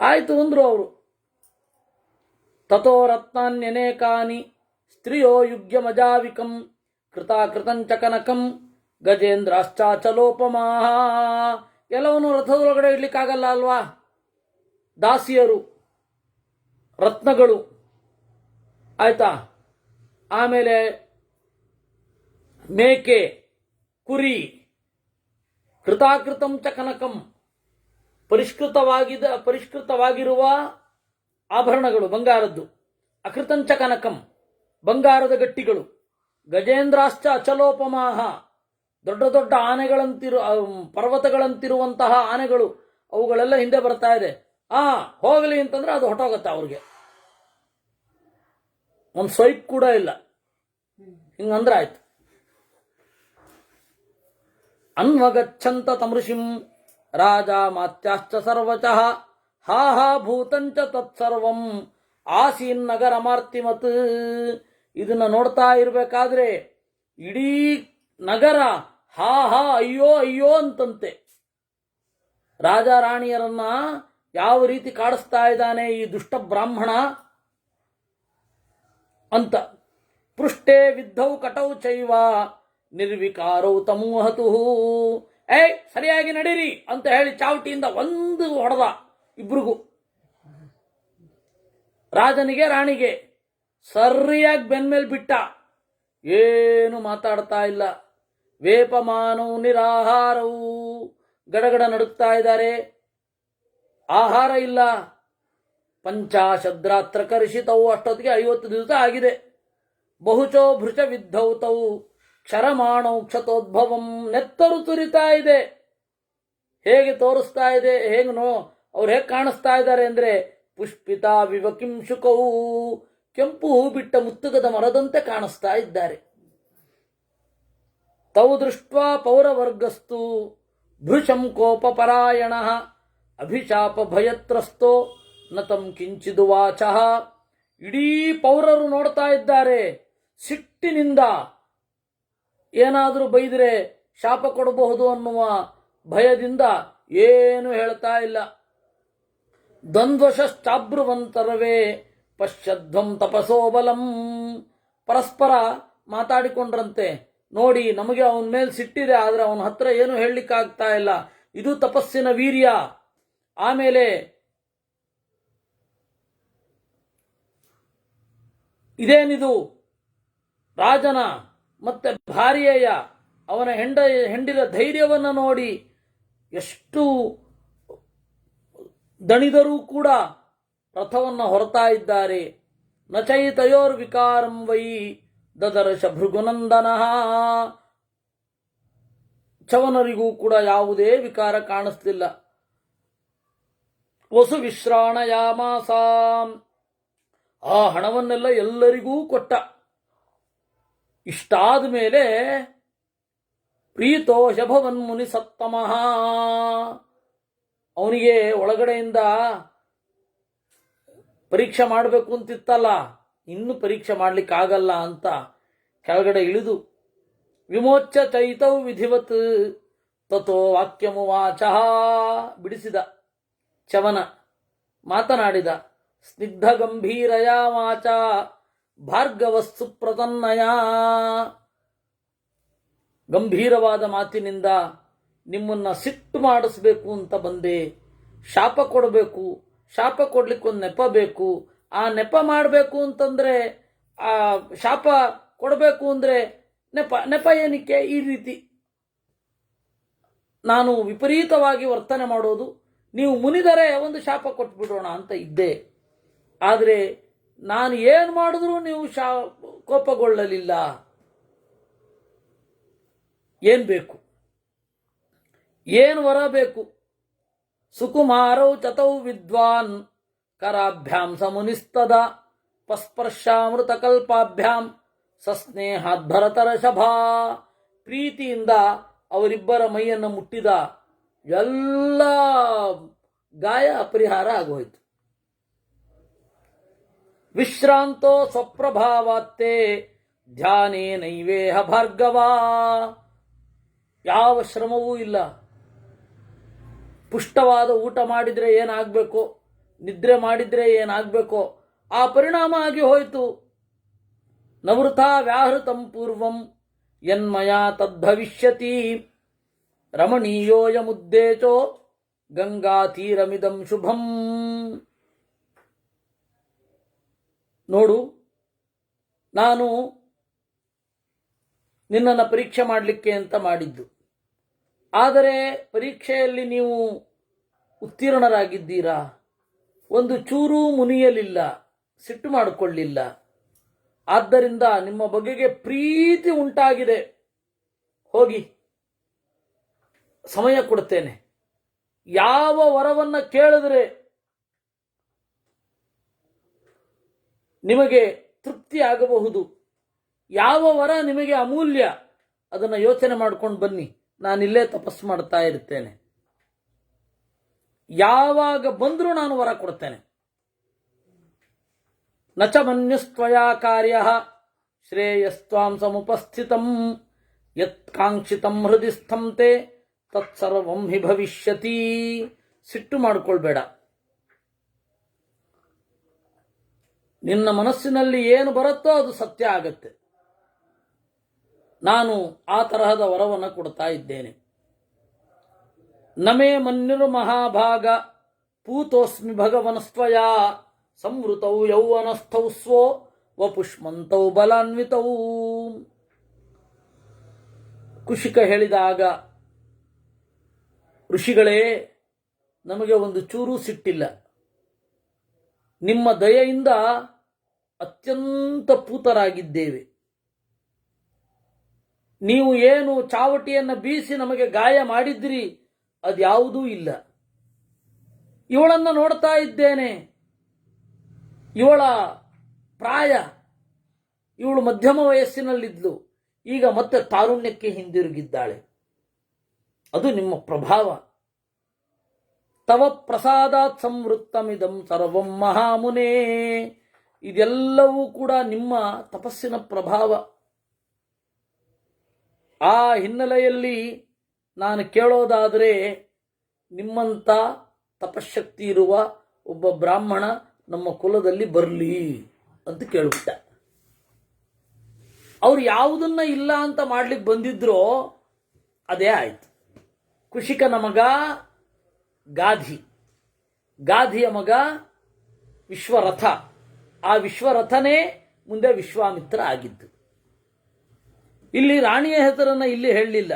ಆಯ್ತು ಅಂದ್ರು ಅವರು. ತಥೋ ರತ್ನಾನ್ಯನೇಕಾನಿ ಸ್ತ್ರೀಯೋ ಯುಗ್ಯ ಮಜಾವಿಕಂ ಕೃತಾಕೃತಂಚ ಕನಕಂ ಗಜೇಂದ್ರಾಶ್ಚಾಚಲೋಪಮಾ. ಎಲ್ಲವನ್ನು ರಥದೊಳಗಡೆ ಇಡ್ಲಿಕ್ಕಾಗಲ್ಲ ಅಲ್ವಾ? ದಾಸಿಯರು, ರತ್ನಗಳು, ಆಯ್ತಾ, ಆಮೇಲೆ ಮೇಕೆ, ಕುರಿ, ಕೃತಾಕೃತಂಚ ಕನಕಂ, ಪರಿಷ್ಕೃತವಾಗಿರುವ ಆಭರಣಗಳು ಬಂಗಾರದ್ದು, ಅಕೃತಂಚ ಕನಕಂ ಬಂಗಾರದ ಗಟ್ಟಿಗಳು, ಗಜೇಂದ್ರಾಶ್ಚ ಅಚಲೋಪಮಾಹ ದೊಡ್ಡ ದೊಡ್ಡ ಪರ್ವತಗಳಂತಿರುವಂತಹ ಆನೆಗಳು ಅವುಗಳೆಲ್ಲ ಹಿಂದೆ ಬರ್ತಾ ಇದೆ. ಹೋಗಲಿ ಅಂತಂದ್ರೆ ಅದು ಹೊಟ್ಟೋಗತ್ತೆ. ಅವ್ರಿಗೆ ಒಂದು ಸ್ವೈಪ್ ಕೂಡ ಇಲ್ಲ. ಹಿಂಗಂದ್ರೆ ಆಯ್ತು. ಅನ್ವಗಚ್ಚಂತ ತಮೃಷಿಂ ರಾಜ ಮಾತ್ಯಾಶ್ಚ ಸರ್ವಚಃ ಹಾ ಭೂತಂಚ ತತ್ಸರ್ವಂ ಆಸೀನ್ ನಗರ ಮಾರ್ತಿಮತ್. ಇದನ್ನ ನೋಡ್ತಾ ಇರಬೇಕಾದ್ರೆ ಇಡೀ ನಗರ ಹಾ ಅಯ್ಯೋ ಅಯ್ಯೋ ಅಂತಂತೆ. ರಾಜ ರಾಣಿಯರನ್ನ ಯಾವ ರೀತಿ ಕಾಡಿಸ್ತಾ ಇದ್ದಾನೆ ಈ ದುಷ್ಟ ಬ್ರಾಹ್ಮಣ ಅಂತ. ಪೃಷ್ಠೆ ವಿದ್ಧೌ ಕಟೌ ಚೈವ ನಿರ್ವಿಕಾರೌ ತಮೂಹತು. ಸರಿಯಾಗಿ ನಡೀರಿ ಅಂತ ಹೇಳಿ ಚಾವಟಿಯಿಂದ ಒಂದು ಹೊಡೆದ ಇಬ್ರಿಗೂ, ರಾಜನಿಗೆ ರಾಣಿಗೆ. ಸರಿಯಾಗಿ ಬೆನ್ಮೇಲೆ ಬಿಟ್ಟ. ಏನು ಮಾತಾಡ್ತಾ ಇಲ್ಲ. ವೇಪಮಾನವು ನಿರಾಹಾರವು, ಗಡಗಡ ನಡುಕ್ತಾ ಇದ್ದಾರೆ. ಆಹಾರ ಇಲ್ಲ. ಪಂಚಾಶದ್ರಾತ್ರ ಕರ್ಷಿತವು, ಅಷ್ಟೊತ್ತಿಗೆ 50 ದಿವಸ ಆಗಿದೆ. ಬಹುಚೋ ಭೃಚ ವಿದ್ಧೌತವು ಕ್ಷರಮಾಣೌ ಕ್ಷತೋದ್ಭವಂ. ನೆತ್ತರು ಸುರಿತಾ ಇದೆ. ಹೇಗೆ ತೋರಿಸ್ತಾ ಇದೆ, ಅವ್ರು ಹೇಗೆ ಕಾಣಿಸ್ತಾ ಇದ್ದಾರೆ ಅಂದ್ರೆ ಪುಷ್ಪಿತಾ ವಿವಕಿಂ ಶುಕವು, ಕೆಂಪು ಹೂ ಬಿಟ್ಟ ಮುತ್ತುಗದ ಮರದಂತೆ ಕಾಣಿಸ್ತಾ ಇದ್ದಾರೆ. ತೌ ದೃಷ್ಟ್ವಾ ಪೌರವರ್ಗಸ್ತು ಭೃಶಂ ಕೋಪ ಪರಾಯಣ ಅಭಿಶಾಪ ಭಯತ್ರಸ್ತೋ ನತಂ ಕಿಂಚಿದು ವಾಚಃ. ಇಡೀ ಪೌರರು ನೋಡ್ತಾ ಇದ್ದಾರೆ. ಸಿಟ್ಟಿನಿಂದ ಏನಾದರೂ ಬೈದರೆ ಶಾಪ ಕೊಡಬಹುದು ಅನ್ನುವ ಭಯದಿಂದ ಏನು ಹೇಳ್ತಾ ಇಲ್ಲ. ದ್ವಂದ್ವಶ್ಚಾಬ್ರುವಂತರವೇ ಪಶ್ಯಧ್ವಂ ತಪಸೋಬಲಂ. ಪರಸ್ಪರ ಮಾತಾಡಿಕೊಂಡ್ರಂತೆ, ನೋಡಿ ನಮಗೆ ಅವನ ಮೇಲೆ ಸಿಟ್ಟಿದೆ, ಆದ್ರೆ ಅವನ ಹತ್ರ ಏನು ಹೇಳಲಿಕ್ಕಾಗ್ತಾ ಇಲ್ಲ. ಇದು ತಪಸ್ಸಿನ ವೀರ್ಯ. ಆಮೇಲೆ ಇದೇನಿದು ರಾಜನ ಮತ್ತೆ ಭಾರ್ಯೆಯ ಅವನ ಹೆಂಡಿರ ಧೈರ್ಯವನ್ನು ನೋಡಿ ಎಷ್ಟು ದಣಿದರೂ ಕೂಡ ರಥವನ್ನು ಹೊರತಾ ಇದ್ದಾರೆ. ನಚೈತಯೋರ್ ವಿಕಾರಂ ವೈ ದದರ್ಶ ಭೃಗುನಂದನ. ಚವನರಿಗೂ ಕೂಡ ಯಾವುದೇ ವಿಕಾರ ಕಾಣಿಸ್ತಿಲ್ಲ. ವಸು ವಿಶ್ರಾಣಯಾಮಾಸ. ಆ ಹಣವನ್ನೆಲ್ಲ ಎಲ್ಲರಿಗೂ ಕೊಟ್ಟ. ಇಷ್ಟಾದ ಮೇಲೆ ಪ್ರೀತೋ ಶಭವನ್ ಮುನಿ ಸತ್ತಮಃ. ಅವನಿಗೆ ಒಳಗಡೆಯಿಂದ ಪರೀಕ್ಷೆ ಮಾಡಬೇಕು ಅಂತಿತ್ತಲ್ಲ, ಇನ್ನು ಪರೀಕ್ಷೆ ಮಾಡ್ಲಿಕ್ಕಾಗಲ್ಲ ಅಂತ ಕೆಳಗಡೆ ಇಳಿದು ವಿಮೋಚ್ಯ ಚೈತೌ ವಿಧಿವತ್ ತಥೋ ವಾಕ್ಯಮುವಾಚ. ಬಿಡಿಸಿದ ಚವನ, ಮಾತನಾಡಿದ. ಸ್ನಿಗ್ಧ ಗಂಭೀರಯ ವಾಚ ಭಾರ್ಗವಸ್ಸು ಪ್ರತನ್ನಯ. ಗಂಭೀರವಾದ ಮಾತಿನಿಂದ ನಿಮ್ಮನ್ನ ಸಿಟ್ಟು ಮಾಡಿಸ್ಬೇಕು ಅಂತ ಬಂದೆ. ಶಾಪ ಕೊಡಬೇಕು, ಶಾಪ ಕೊಡ್ಲಿಕ್ಕೊಂದು ನೆಪ ಬೇಕು. ಆ ನೆಪ ಮಾಡಬೇಕು ಅಂತಂದ್ರೆ, ಆ ಶಾಪ ಕೊಡಬೇಕು ಅಂದ್ರೆ ನೆಪ ಏನಕ್ಕೆ? ಈ ರೀತಿ ನಾನು ವಿಪರೀತವಾಗಿ ವರ್ತನೆ ಮಾಡೋದು, ನೀವು ಮುನಿದರೆ ಒಂದು ಶಾಪ ಕೊಟ್ಬಿಡೋಣ ಅಂತ ಇದ್ದೆ. ಆದರೆ ನಾನು ಏನು ಮಾಡಿದ್ರೂ ನೀವು ಕೋಪಗೊಳ್ಳಲಿಲ್ಲ. ಏನ್ ಬೇಕು? ಏನು ವರ ಬೇಕು? ಸುಕುಮಾರೌ ಚತೌ ವಿದ್ವಾನ್ ಕರಾಭ್ಯಾಂ ಸಮುನಿಸ್ತದ ಪಸ್ಪರ್ಶಾಮೃತ ಕಲ್ಪಾಭ್ಯಾಂ ಸಸ್ನೇಹಾತ್ ಭರತರಷಭಾ. ಪ್ರೀತಿಯಿಂದ ಅವರಿಬ್ಬರ ಮೈಯನ್ನು ಮುಟ್ಟಿದ ಎಲ್ಲ ಗಾಯ ಪರಿಹಾರ ಆಗೋಯ್ತು. ವಿಶ್ರಾಂತೋ ಸ್ವಪ್ರಭಾವಾತ್ತೇ ಧ್ಯಾನೇ ನೈವೇಹ ಭಾರ್ಗವ. ಯಾವ ಶ್ರಮವೂ ಇಲ್ಲ. ಪುಷ್ಟವಾದ ಊಟ ಮಾಡಿದ್ರೆ ಏನಾಗಬೇಕೋ, ನಿದ್ರೆ ಮಾಡಿದ್ರೆ ಏನಾಗಬೇಕೋ ಆ ಪರಿಣಾಮ ಆಗಿ ಹೋಯಿತು. ನವೃಥಾ ವ್ಯಾಹೃತಂ ಪೂರ್ವಂ ಯನ್ಮಯಾ ತದ್ಭವಿಷ್ಯತಿ ರಮಣೀಯೋಯಮುದ್ದೇಚೋ ಗಂಗಾತೀರಮಿದಂ ಶುಭಂ. ನೋಡು, ನಾನು ನಿನ್ನನ್ನು ಪರೀಕ್ಷೆ ಮಾಡಲಿಕ್ಕೆ ಅಂತ ಮಾಡಿದ್ದು. ಆದರೆ ಪರೀಕ್ಷೆಯಲ್ಲಿ ನೀವು ಉತ್ತೀರ್ಣರಾಗಿದ್ದೀರಾ. ಒಂದು ಚೂರೂ ಮುನಿಯಲಿಲ್ಲ, ಸಿಟ್ಟು ಮಾಡಿಕೊಳ್ಳಿಲ್ಲ. ಆದ್ದರಿಂದ ನಿಮ್ಮ ಬಗೆಗೆ ಪ್ರೀತಿ ಉಂಟಾಗಿದೆ. ಹೋಗಿ ಸಮಯ ಕೊಡ್ತೇನೆ. ಯಾವ ವರವನ್ನು ಕೇಳಿದ್ರೆ ನಿಮಗೆ ತೃಪ್ತಿ ಆಗಬಹುದು, ಯಾವ ವರ ನಿಮಗೆ ಅಮೂಲ್ಯ, ಅದನ್ನು ಯೋಚನೆ ಮಾಡ್ಕೊಂಡು ಬನ್ನಿ. ನಾನಿಲ್ಲೇ ತಪಸ್ಸು ಮಾಡ್ತಾ ಇರ್ತೇನೆ. ಯಾವಾಗ ಬಂದರೂ ನಾನು ವರ ಕೊಡ್ತೇನೆ. ನಚ ಮನ್ಯುಸ್ತ್ವಯಾ ಕಾರ್ಯ ಶ್ರೇಯಸ್ತ್ವಾಂ ಸಮುಪಸ್ಥಿತಂ ಯತ್ ಕಾಂಕ್ಷಿತಂ ಹೃದಯ ಸ್ಥಂತೆ ತತ್ಸರ್ವಂ ಹಿ ಭವಿಷ್ಯತಿ. ಸಿಟ್ಟು ಮಾಡಿಕೊಳ್ಬೇಡ. ನಿನ್ನ ಮನಸ್ಸಿನಲ್ಲಿ ಏನು ಬರುತ್ತೋ ಅದು ಸತ್ಯ ಆಗತ್ತೆ. ನಾನು ಆ ತರಹದ ವರವನ್ನು ಕೊಡ್ತಾ ಇದ್ದೇನೆ. ನಮೇ ಮನ್ಯುರ್ ಮಹಾಭಾಗ ಪೂತೋಸ್ಮಿ ಭಗವನಸ್ತ್ವಯಾ ಸಂವೃತೌ ಯೌವನಸ್ಥೌ ಸ್ವೋ ವಪುಷ್ಮಂತೌ ಬಲಾನ್ವಿತೌ. ಕುಶಿಕ ಹೇಳಿದಾಗ, ಋಷಿಗಳೇ, ನಮಗೆ ಒಂದು ಚೂರು ಸಿಟ್ಟಿಲ್ಲ. ನಿಮ್ಮ ದಯೆಯಿಂದ ಅತ್ಯಂತ ಪೂತರಾಗಿದ್ದೇವೆ. ನೀವು ಏನು ಚಾವಟಿಯನ್ನು ಬೀಸಿ ನಮಗೆ ಗಾಯ ಮಾಡಿದ್ರಿ, ಅದ್ಯಾವುದೂ ಇಲ್ಲ. ಇವಳನ್ನು ನೋಡ್ತಾ ಇದ್ದೇನೆ. ಇವಳ ಪ್ರಾಯ, ಇವಳು ಮಧ್ಯಮ ವಯಸ್ಸಿನಲ್ಲಿದ್ಲು, ಈಗ ಮತ್ತೆ ತಾರುಣ್ಯಕ್ಕೆ ಹಿಂದಿರುಗಿದ್ದಾಳೆ. ಅದು ನಿಮ್ಮ ಪ್ರಭಾವ. ತವ ಪ್ರಸಾದಾತ್ ಸಂವೃತ್ತಮಿದಂ ಸರ್ವಂ ಮಹಾಮುನೇ. ಇದೆಲ್ಲವೂ ಕೂಡ ನಿಮ್ಮ ತಪಸ್ಸಿನ ಪ್ರಭಾವ. ಆ ಹಿನ್ನೆಲೆಯಲ್ಲಿ ನಾನು ಕೇಳೋದಾದರೆ, ನಿಮ್ಮಂಥ ತಪಶಕ್ತಿ ಇರುವ ಒಬ್ಬ ಬ್ರಾಹ್ಮಣ ನಮ್ಮ ಕುಲದಲ್ಲಿ ಬರಲಿ ಅಂತ ಕೇಳ್ಬಿಟ್ಟ. ಅವ್ರು ಯಾವುದನ್ನ ಇಲ್ಲ ಅಂತ ಮಾಡ್ಲಿಕ್ಕೆ ಬಂದಿದ್ರೋ ಅದೇ ಆಯ್ತು. ಕುಶಿಕನ ಮಗ ಗಾಧಿ, ಗಾಧಿಯ ಮಗ ವಿಶ್ವರಥ. ಆ ವಿಶ್ವರಥನೇ ಮುಂದೆ ವಿಶ್ವಾಮಿತ್ರ ಆಗಿದ್ದು. ಇಲ್ಲಿ ರಾಣಿಯ ಹೆಸರನ್ನು ಇಲ್ಲಿ ಹೇಳಲಿಲ್ಲ,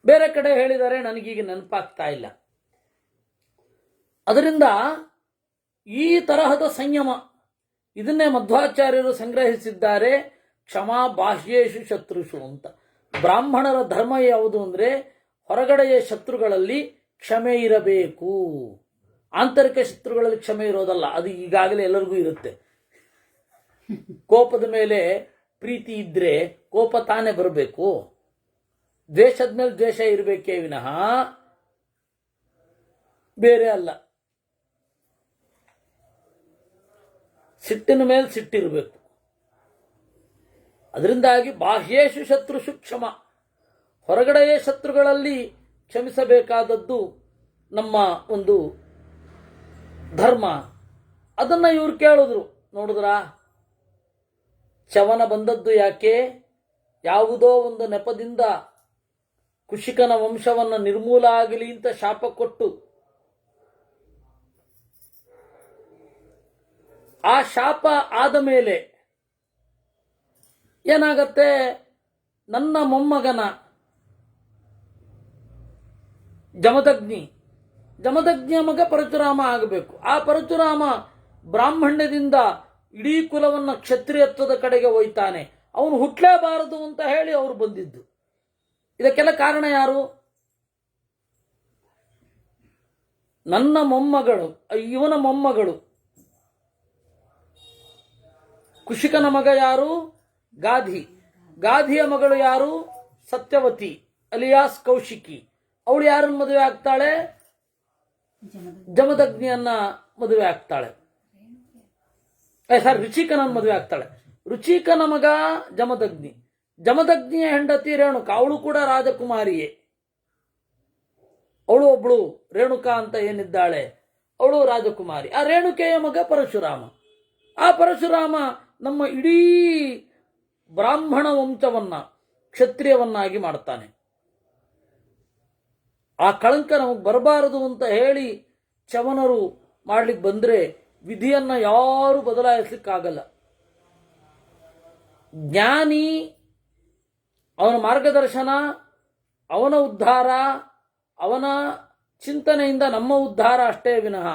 ಬೇರೆ ಕಡೆ ಹೇಳಿದರೆ, ನನಗೀಗ ನೆನಪಾಗ್ತಾ ಇಲ್ಲ. ಅದರಿಂದ ಈ ತರಹದ ಸಂಯಮ, ಇದನ್ನೇ ಮಧ್ವಾಚಾರ್ಯರು ಸಂಗ್ರಹಿಸಿದ್ದಾರೆ, ಕ್ಷಮಾ ಬಾಹ್ಯೇಷು ಶತ್ರುಷು ಅಂತ. ಬ್ರಾಹ್ಮಣರ ಧರ್ಮ ಯಾವುದು ಅಂದರೆ, ಹೊರಗಡೆಯ ಶತ್ರುಗಳಲ್ಲಿ ಕ್ಷಮೆ ಇರಬೇಕು. ಆಂತರಿಕ ಶತ್ರುಗಳಲ್ಲಿ ಕ್ಷಮೆ ಇರೋದಲ್ಲ, ಅದು ಈಗಾಗಲೇ ಎಲ್ಲರಿಗೂ ಇರುತ್ತೆ. ಕೋಪದ ಮೇಲೆ ಪ್ರೀತಿ ಇದ್ರೆ ಕೋಪ ತಾನೇ ಬರಬೇಕು. ದ್ವೇಷದ ಮೇಲೆ ದ್ವೇಷ ಇರಬೇಕೇ ವಿನಃ ಬೇರೆ ಅಲ್ಲ. ಸಿಟ್ಟಿನ ಮೇಲೆ ಸಿಟ್ಟಿರಬೇಕು. ಅದರಿಂದಾಗಿ ಬಾಹ್ಯೇಷು ಶತ್ರುಷು ಕ್ಷಮ, ಹೊರಗಡೆಯ ಶತ್ರುಗಳಲ್ಲಿ ಕ್ಷಮಿಸಬೇಕಾದದ್ದು ನಮ್ಮ ಒಂದು ಧರ್ಮ. ಅದನ್ನ ಇವ್ರು ಕೇಳಿದ್ರು. ನೋಡಿದ್ರಾ, ಚವನ ಬಂದದ್ದು ಯಾಕೆ? ಯಾವುದೋ ಒಂದು ನೆಪದಿಂದ ಕುಶಿಕನ ವಂಶವನ್ನು ನಿರ್ಮೂಲ ಆಗಲಿ ಅಂತ ಶಾಪ ಕೊಟ್ಟು, ಆ ಶಾಪ ಆದ ಮೇಲೆ ಏನಾಗತ್ತೆ, ನನ್ನ ಮೊಮ್ಮಗನ ಜಮದಗ್ನಿಯ ಮಗ ಪರಶುರಾಮ ಆಗಬೇಕು. ಆ ಪರಶುರಾಮ ಬ್ರಾಹ್ಮಣ್ಯದಿಂದ ಇಡೀ ಕುಲವನ್ನು ಕ್ಷತ್ರಿಯತ್ವದ ಕಡೆಗೆ ಒಯ್ತಾನೆ, ಅವನು ಹುಟ್ಟಲೇಬಾರದು ಅಂತ ಹೇಳಿ ಅವರು ಬಂದಿದ್ದು. ಇದಕ್ಕೆಲ್ಲ ಕಾರಣ ಯಾರು? ನನ್ನ ಮೊಮ್ಮಗಳು, ಇವನ ಮೊಮ್ಮಗಳು. ಕುಶಿಕನ ಮಗ ಯಾರು? ಗಾಧಿ. ಗಾಧಿಯ ಮಗಳು ಯಾರು? ಸತ್ಯವತಿ ಅಲಿಯಾಸ್ ಕೌಶಿಕಿ. ಅವಳು ಯಾರನ್ನು ಮದುವೆ ಆಗ್ತಾಳೆ? ಜಮದಗ್ನಿಯನ್ನ ಮದುವೆ ಆಗ್ತಾಳೆ. ರುಚಿಕನನ್ನು ಮದುವೆ ಆಗ್ತಾಳೆ. ರುಚಿಕನ ಮಗ ಜಮದಗ್ನಿ. ಜಮದಗ್ನಿಯ ಹೆಂಡತಿ ರೇಣುಕಾ, ಅವಳು ಕೂಡ ರಾಜಕುಮಾರಿಯೇ. ಅವಳು ಒಬ್ಳು ರೇಣುಕಾ ಅಂತ ಏನಿದ್ದಾಳೆ, ಅವಳು ರಾಜಕುಮಾರಿ. ಆ ರೇಣುಕೆಯ ಮಗ ಪರಶುರಾಮ. ಆ ಪರಶುರಾಮ ನಮ್ಮ ಇಡೀ ಬ್ರಾಹ್ಮಣ ವಂಶವನ್ನ ಕ್ಷತ್ರಿಯವನ್ನಾಗಿ ಮಾಡ್ತಾನೆ. ಆ ಕಳಂಕ ನಮಗೆ ಬರಬಾರದು ಅಂತ ಹೇಳಿ ಚವನರು ಮಾಡ್ಲಿಕ್ಕೆ ಬಂದ್ರೆ ವಿಧಿಯನ್ನ ಯಾರು ಬದಲಾಯಿಸ್ಲಿಕ್ಕಾಗಲ್ಲ. ಜ್ಞಾನಿ, ಅವನ ಮಾರ್ಗದರ್ಶನ, ಅವನ ಉದ್ಧಾರ, ಅವನ ಚಿಂತನೆಯಿಂದ ನಮ್ಮ ಉದ್ಧಾರ ಅಷ್ಟೇ ವಿನಃ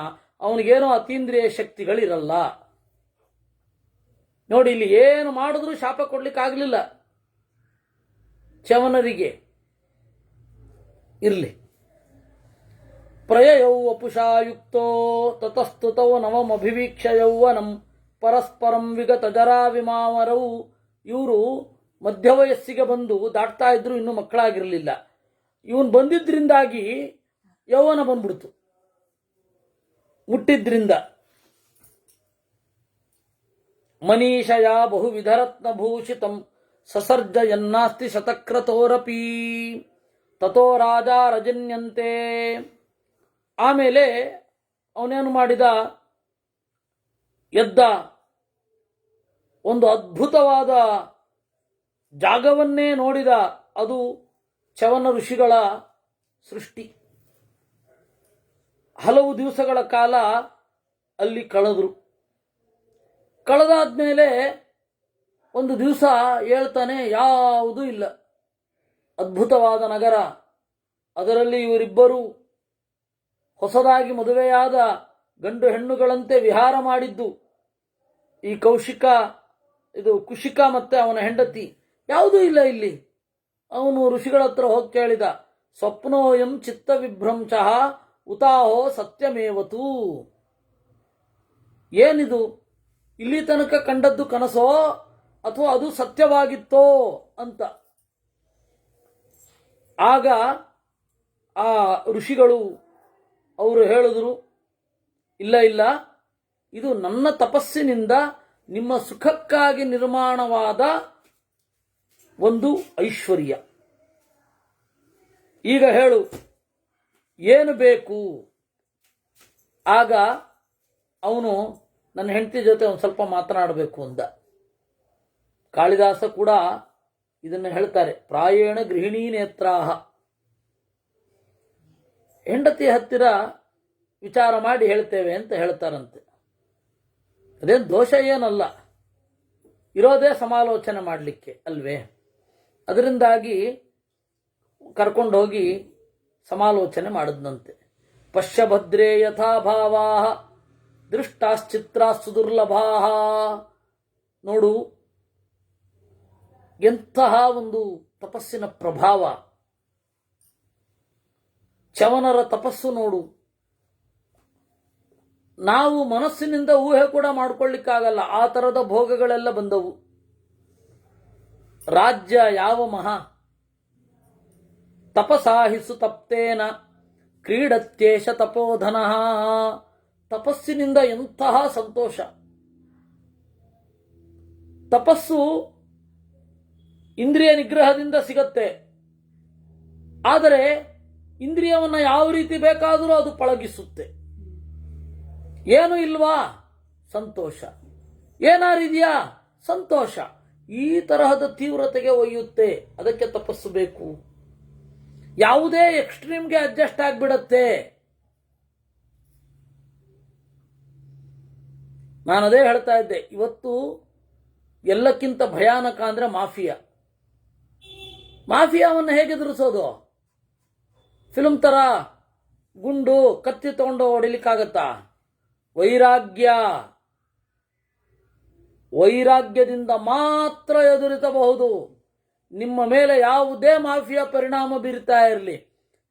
ಅವನಿಗೇನೋ ಅತೀಂದ್ರಿಯ ಶಕ್ತಿಗಳಿರಲ್ಲ. ನೋಡಿ, ಇಲ್ಲಿ ಏನು ಮಾಡಿದ್ರೂ ಶಾಪ ಕೊಡ್ಲಿಕ್ಕಾಗಲಿಲ್ಲ ಚವನರಿಗೆ. ಇರಲಿ. ಪ್ರಯಯೌ ವಪುಷಾ ಯುಕ್ತೋ ತತಸ್ತುತೌ ನವಮಭಿವೀಕ್ಷ ಯೌವನಂ ಪರಸ್ಪರಂ ವಿಗತ ಜರಾ ವಿಮಾಮರೌ. ಇವರು ಮಧ್ಯವಯಸ್ಸಿಗೆ ಬಂದು ದಾಟ್ತಾ ಇದ್ರು, ಇನ್ನೂ ಮಕ್ಕಳಾಗಿರಲಿಲ್ಲ. ಇವನು ಬಂದಿದ್ದರಿಂದಾಗಿ ಯೌವನ ಬಂದ್ಬಿಡ್ತು, ಮುಟ್ಟಿದ್ರಿಂದ. ಮನೀಷಯ ಬಹುವಿಧರತ್ನಭೂಷಿತಂ ಸಸರ್ಜಯನ್ನಾಸ್ತಿ ಶತಕ್ರತೋರಪಿ ತಥೋ ರಾಜ ರಜನ್ಯಂತೆ. ಆಮೇಲೆ ಅವನೇನು ಮಾಡಿದ, ಎದ್ದ, ಒಂದು ಅದ್ಭುತವಾದ ಜಾಗವನ್ನೇ ನೋಡಿದ. ಅದು ಚವನ ಋಷಿಗಳ ಸೃಷ್ಟಿ. ಹಲವು ದಿವಸಗಳ ಕಾಲ ಅಲ್ಲಿ ಕಳೆದರು. ಕಳೆದಾದ್ಮೇಲೆ ಒಂದು ದಿವಸ ಹೇಳ್ತಾನೆ, ಯಾವುದೂ ಇಲ್ಲ, ಅದ್ಭುತವಾದ ನಗರ, ಅದರಲ್ಲಿ ಇವರಿಬ್ಬರು ಹೊಸದಾಗಿ ಮದುವೆಯಾದ ಗಂಡು ಹೆಣ್ಣುಗಳಂತೆ ವಿಹಾರ ಮಾಡಿದ್ದು. ಈ ಕುಶಿಕ ಮತ್ತೆ ಅವನ ಹೆಂಡತಿ, ಯಾವುದೂ ಇಲ್ಲ ಇಲ್ಲಿ. ಅವನು ಋಷಿಗಳ ಹತ್ರ ಹೋಗಿ ಕೇಳಿದ, ಸ್ವಪ್ನೋಯಂ ಚಿತ್ತ ವಿಭ್ರಂಶಃ ಉತಾಹೋ ಸತ್ಯಮೇವತು. ಏನಿದು, ಇಲ್ಲಿ ತನಕ ಕಂಡದ್ದು ಕನಸೋ ಅಥವಾ ಅದು ಸತ್ಯವಾಗಿತ್ತೋ ಅಂತ. ಆಗ ಆ ಋಷಿಗಳು ಅವರು ಹೇಳಿದ್ರು, ಇಲ್ಲ ಇಲ್ಲ, ಇದು ನನ್ನ ತಪಸ್ಸಿನಿಂದ ನಿಮ್ಮ ಸುಖಕ್ಕಾಗಿ ನಿರ್ಮಾಣವಾದ ಒಂದು ಐಶ್ವರ್ಯ. ಈಗ ಹೇಳು, ಏನು ಬೇಕು? ಆಗ ಅವನು ನನ್ನ ಹೆಂಡತಿ ಜೊತೆ ಒಂದು ಸ್ವಲ್ಪ ಮಾತನಾಡಬೇಕು ಅಂದ. ಕಾಳಿದಾಸ ಕೂಡ ಇದನ್ನು ಹೇಳ್ತಾರೆ, ಪ್ರಾಯೇಣ ಗೃಹಿಣೀ ನೇತ್ರಾಹ. ಹೆಂಡತಿ ಹತ್ತಿರ ವಿಚಾರ ಮಾಡಿ ಹೇಳ್ತೇವೆ ಅಂತ ಹೇಳ್ತಾರಂತೆ. ಅದೇನು ದೋಷ ಏನಲ್ಲ, ಇರೋದೇ ಸಮಾಲೋಚನೆ ಮಾಡಲಿಕ್ಕೆ ಅಲ್ವೇ. ಅದರಿಂದಾಗಿ ಕರ್ಕೊಂಡು ಹೋಗಿ ಸಮಾಲೋಚನೆ ಮಾಡಿದ್ನಂತೆ. ಪಶ್ಯಭದ್ರೇ ಯಥಾಭಾವಾ ದೃಷ್ಟಾಶ್ಚಿತ್ರಾ ಸುದುರ್ಲಭಾ. ನೋಡು, ಎಂತಹ ಒಂದು ತಪಸ್ಸಿನ ಪ್ರಭಾವ. ಚವನರ ತಪಸ್ಸು ನೋಡು, ನಾವು ಮನಸ್ಸಿನಿಂದ ಊಹೆ ಕೂಡ ಮಾಡ್ಕೊಳ್ಳಿಕ್ಕಾಗಲ್ಲ. ಆ ಥರದ ಭೋಗಗಳೆಲ್ಲ ಬಂದವು. ರಾಜ್ಯ ಯಾವ ಮಹಾ ತಪಸಾಹಿಸು ತಪ್ತೇನ ಕ್ರೀಡತ್ಯೇಷ ತಪೋಧನಃ. ತಪಸ್ಸಿನಿಂದ ಎಂತಹ ಸಂತೋಷ. ತಪಸ್ಸು ಇಂದ್ರಿಯ ನಿಗ್ರಹದಿಂದ ಸಿಗತ್ತೆ, ಆದರೆ ಇಂದ್ರಿಯವನ್ನು ಯಾವ ರೀತಿ ಬೇಕಾದರೂ ಅದು ಪಳಗಿಸುತ್ತೆ. ಏನು ಇಲ್ವಾ? ಸಂತೋಷ. ಏನಾರಿದೆಯಾ? ಸಂತೋಷ. ಈ ತರಹದ ತೀವ್ರತೆಗೆ ಒಯ್ಯುತ್ತೆ. ಅದಕ್ಕೆ ತಪಸ್ಸು ಬೇಕು. ಯಾವುದೇ ಎಕ್ಸ್ಟ್ರೀಮ್ಗೆ ಅಡ್ಜಸ್ಟ್ ಆಗಿಬಿಡತ್ತೆ. ನಾನು ಅದೇ ಹೇಳ್ತಾ ಇದ್ದೆ, ಇವತ್ತು ಎಲ್ಲಕ್ಕಿಂತ ಭಯಾನಕ ಅಂದ್ರೆ ಮಾಫಿಯಾ. ಮಾಫಿಯಾವನ್ನು ಹೇಗೆ ಎದುರಿಸೋದು? ಫಿಲ್ಮ್ ತರ ಗುಂಡು ಕತ್ತಿ ತಗೊಂಡು ಹೊಡಿಲಿಕ್ಕಾಗತ್ತಾ? ವೈರಾಗ್ಯದಿಂದ ಮಾತ್ರ ಎದುರಿಸಬಹುದು. ನಿಮ್ಮ ಮೇಲೆ ಯಾವುದೇ ಮಾಫಿಯಾ ಪರಿಣಾಮ ಬೀರ್ತಾ ಇರಲಿ,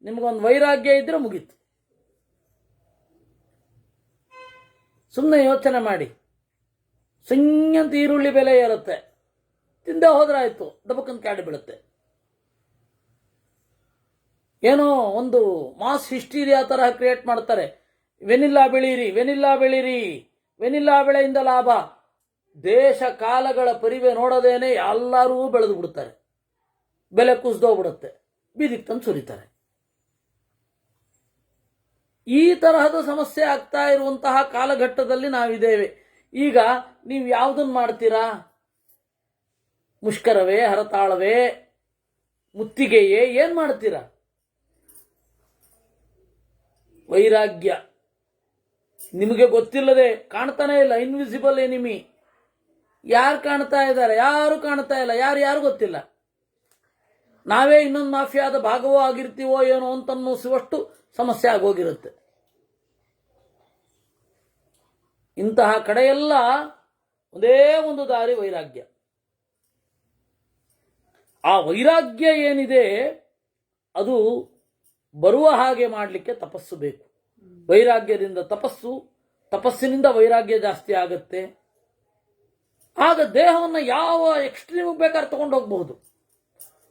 ನಿಮಗೊಂದು ವೈರಾಗ್ಯ ಇದ್ರೆ ಮುಗೀತು. ಸುಮ್ಮನೆ ಯೋಚನೆ ಮಾಡಿ. ಸಿಂಗಂತ ಈರುಳ್ಳಿ ಬೆಲೆ ಇರುತ್ತೆ, ತಿಂದೆ ಹೋದ್ರಾಯ್ತು, ಡಬಕ್ಕಂತ ಕ್ಯಾಡಿ ಬೀಳುತ್ತೆ. ಏನೋ ಒಂದು ಮಾಸ್ ಹಿಸ್ಟೀರಿಯಾ ತರಹ ಕ್ರಿಯೇಟ್ ಮಾಡ್ತಾರೆ. ವೆನಿಲ್ಲಾ ಬೆಳೀರಿ, ವೆನಿಲ್ಲಾ ಬೆಳೀರಿ, ವೆನಿಲ್ಲಾ ಬೆಳೆಯಿಂದ ಲಾಭ. ದೇಶ ಕಾಲಗಳ ಪರಿವೆ ನೋಡದೇನೆ ಎಲ್ಲರೂ ಬೆಳೆದು ಬಿಡ್ತಾರೆ. ಬೆಲೆ ಕುಸಿದೋಗ್ಬಿಡುತ್ತೆ, ಬೀದಿಗೆ ತಂದು ಸುರಿತಾರೆ. ಈ ತರಹದ ಸಮಸ್ಯೆ ಆಗ್ತಾ ಇರುವಂತಹ ಕಾಲಘಟ್ಟದಲ್ಲಿ ನಾವಿದ್ದೇವೆ. ಈಗ ನೀವು ಯಾವುದನ್ನು ಮಾಡ್ತೀರಾ? ಮುಷ್ಕರವೇ, ಹರತಾಳವೇ, ಮುತ್ತಿಗೆಯೇ, ಏನ್ ಮಾಡ್ತೀರಾ? ವೈರಾಗ್ಯ ನಿಮಗೆ ಗೊತ್ತಿಲ್ಲದೆ ಕಾಣ್ತಾನೆ ಇಲ್ಲ. Invisible enemy. ಯಾರು ಕಾಣ್ತಾ ಇದ್ದಾರೆ? ಯಾರು ಕಾಣ್ತಾ ಇಲ್ಲ. ಯಾರು ಗೊತ್ತಿಲ್ಲ. ನಾವೇ ಇನ್ನೊಂದು ಮಾಫಿಯಾದ ಭಾಗವೋ ಆಗಿರ್ತೀವೋ ಏನೋ ಅಂತನ್ನಿಸುವಷ್ಟು ಸಮಸ್ಯೆ ಆಗೋಗಿರುತ್ತೆ. ಇಂತಹ ಕಡೆಯೆಲ್ಲ ಒಂದೇ ಒಂದು ದಾರಿ, ವೈರಾಗ್ಯ. ಆ ವೈರಾಗ್ಯ ಏನಿದೆ ಅದು ಬರುವ ಹಾಗೆ ಮಾಡಲಿಕ್ಕೆ ತಪಸ್ಸು ಬೇಕು. ವೈರಾಗ್ಯದಿಂದ ತಪಸ್ಸಿನಿಂದ ವೈರಾಗ್ಯ ಜಾಸ್ತಿ ಆಗುತ್ತೆ. ಆಗ ದೇಹವನ್ನು ಯಾವ ಎಕ್ಸ್ಟ್ರೀಮ್ ಬೇಕಾದ್ರೆ ತಗೊಂಡು ಹೋಗಬಹುದು.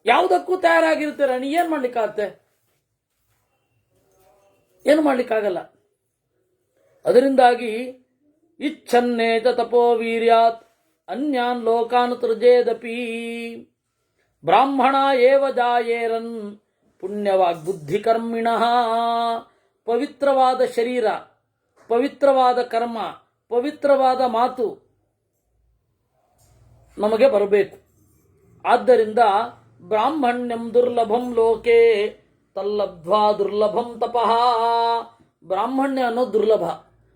ಯಾವುದಕ್ಕೂ ತಯಾರಾಗಿರ್ತೀರ, ನೀ ಏನು ಮಾಡ್ಲಿಕ್ಕಾಗತ್ತೆ? ಏನು ಮಾಡ್ಲಿಕ್ಕಾಗಲ್ಲ. ಅದರಿಂದಾಗಿ ಇಚ್ಛನ್ನೇತ ತಪೋ ವೀರ್ಯಾತ್ ಅನ್ಯಾನ್ ಲೋಕಾನ್ ತ್ಯಜೇದಪಿ ಬ್ರಾಹ್ಮಣ ಏವ ಜಾಯೇರನ್ ಪುಣ್ಯವಾಗ್ಬುದ್ಧಿ ಕರ್ಮಿಣಃ. ಪವಿತ್ರವಾದ ಶರೀರ, ಪವಿತ್ರವಾದ ಕರ್ಮ, ಪವಿತ್ರವಾದ ಮಾತು ನಮಗೆ ಬರಬೇಕು. ಆದ್ದರಿಂದ ಬ್ರಾಹ್ಮಣ್ಯಂ ದುರ್ಲಭಂ ಲೋಕೆ ತಲ್ಲಬ್ಧ್ವಾ ದುರ್ಲಭಂ ತಪಃ. ಬ್ರಾಹ್ಮಣ್ಯ ಅನ್ನೋದು ದುರ್ಲಭ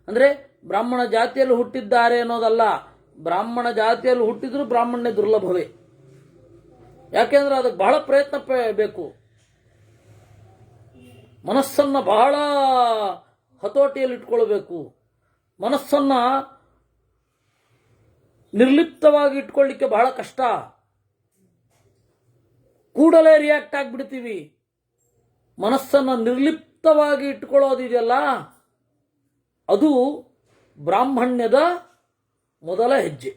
ಅಂದರೆ ಬ್ರಾಹ್ಮಣ ಜಾತಿಯಲ್ಲಿ ಹುಟ್ಟಿದ್ದಾರೆ ಅನ್ನೋದಲ್ಲ. ಬ್ರಾಹ್ಮಣ ಜಾತಿಯಲ್ಲಿ ಹುಟ್ಟಿದ್ರೂ ಬ್ರಾಹ್ಮಣ್ಯ ದುರ್ಲಭವೇ. ಯಾಕೆಂದ್ರೆ ಅದಕ್ಕೆ ಬಹಳ ಪ್ರಯತ್ನ ಬೇಕು. ಮನಸ್ಸನ್ನು ಬಹಳ ಹತೋಟಿಯಲ್ಲಿ ಇಟ್ಕೊಳ್ಬೇಕು. ಮನಸ್ಸನ್ನು ನಿರ್ಲಿಪ್ತವಾಗಿ ಇಟ್ಕೊಳ್ಳಿಕ್ಕೆ ಬಹಳ ಕಷ್ಟ. ಕೂಡಲೇ ರಿಯಾಕ್ಟ್ ಆಗಿಬಿಡ್ತೀವಿ. ಮನಸ್ಸನ್ನು ನಿರ್ಲಿಪ್ತವಾಗಿ ಇಟ್ಕೊಳ್ಳೋದಿದೆಯಲ್ಲ, ಅದು ಬ್ರಾಹ್ಮಣ್ಯದ ಮೊದಲ ಹೆಜ್ಜೆ.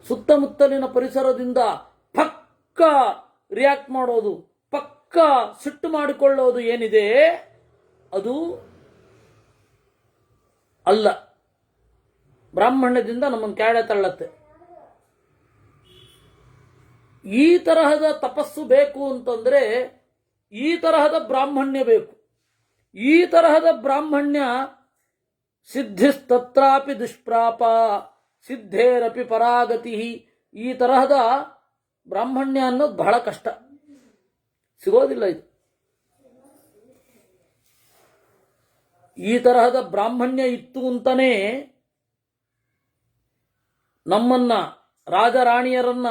ಸುತ್ತಮುತ್ತಲಿನ ಪರಿಸರದಿಂದ ಪಕ್ಕ ರಿಯಾಕ್ಟ್ ಮಾಡೋದು, ಪಕ್ಕ ಸಿಟ್ಟು ಮಾಡಿಕೊಳ್ಳೋದು ಏನಿದೆ ಅದು ಅಲ್ಲ. ಬ್ರಾಹ್ಮಣ್ಯದಿಂದ ನಮ್ಮನ್ನು ಕೆಳಗೆ ತಳ್ಳತ್ತೆ. ಈ ತರಹದ ತಪಸ್ಸು ಬೇಕು ಅಂತಂದ್ರೆ ಈ ತರಹದ ಬ್ರಾಹ್ಮಣ್ಯ ಬೇಕು. ಈ ತರಹದ ಬ್ರಾಹ್ಮಣ್ಯ ಸಿದ್ಧಿಸ್ತತ್ರಾಪಿ ದುಷ್ಪ್ರಾಪ ಸಿದ್ಧೇರಪಿ ಪರಾಗತಿ. ಈ ತರಹದ ಬ್ರಾಹ್ಮಣ್ಯ ಅನ್ನೋದು ಬಹಳ ಕಷ್ಟ, ಸಿಗೋದಿಲ್ಲ ಇದು. ಈ ತರಹದ ಬ್ರಾಹ್ಮಣ್ಯ ಇತ್ತು ಅಂತಾನೆ ನಮ್ಮನ್ನ, ರಾಜರಾಣಿಯರನ್ನ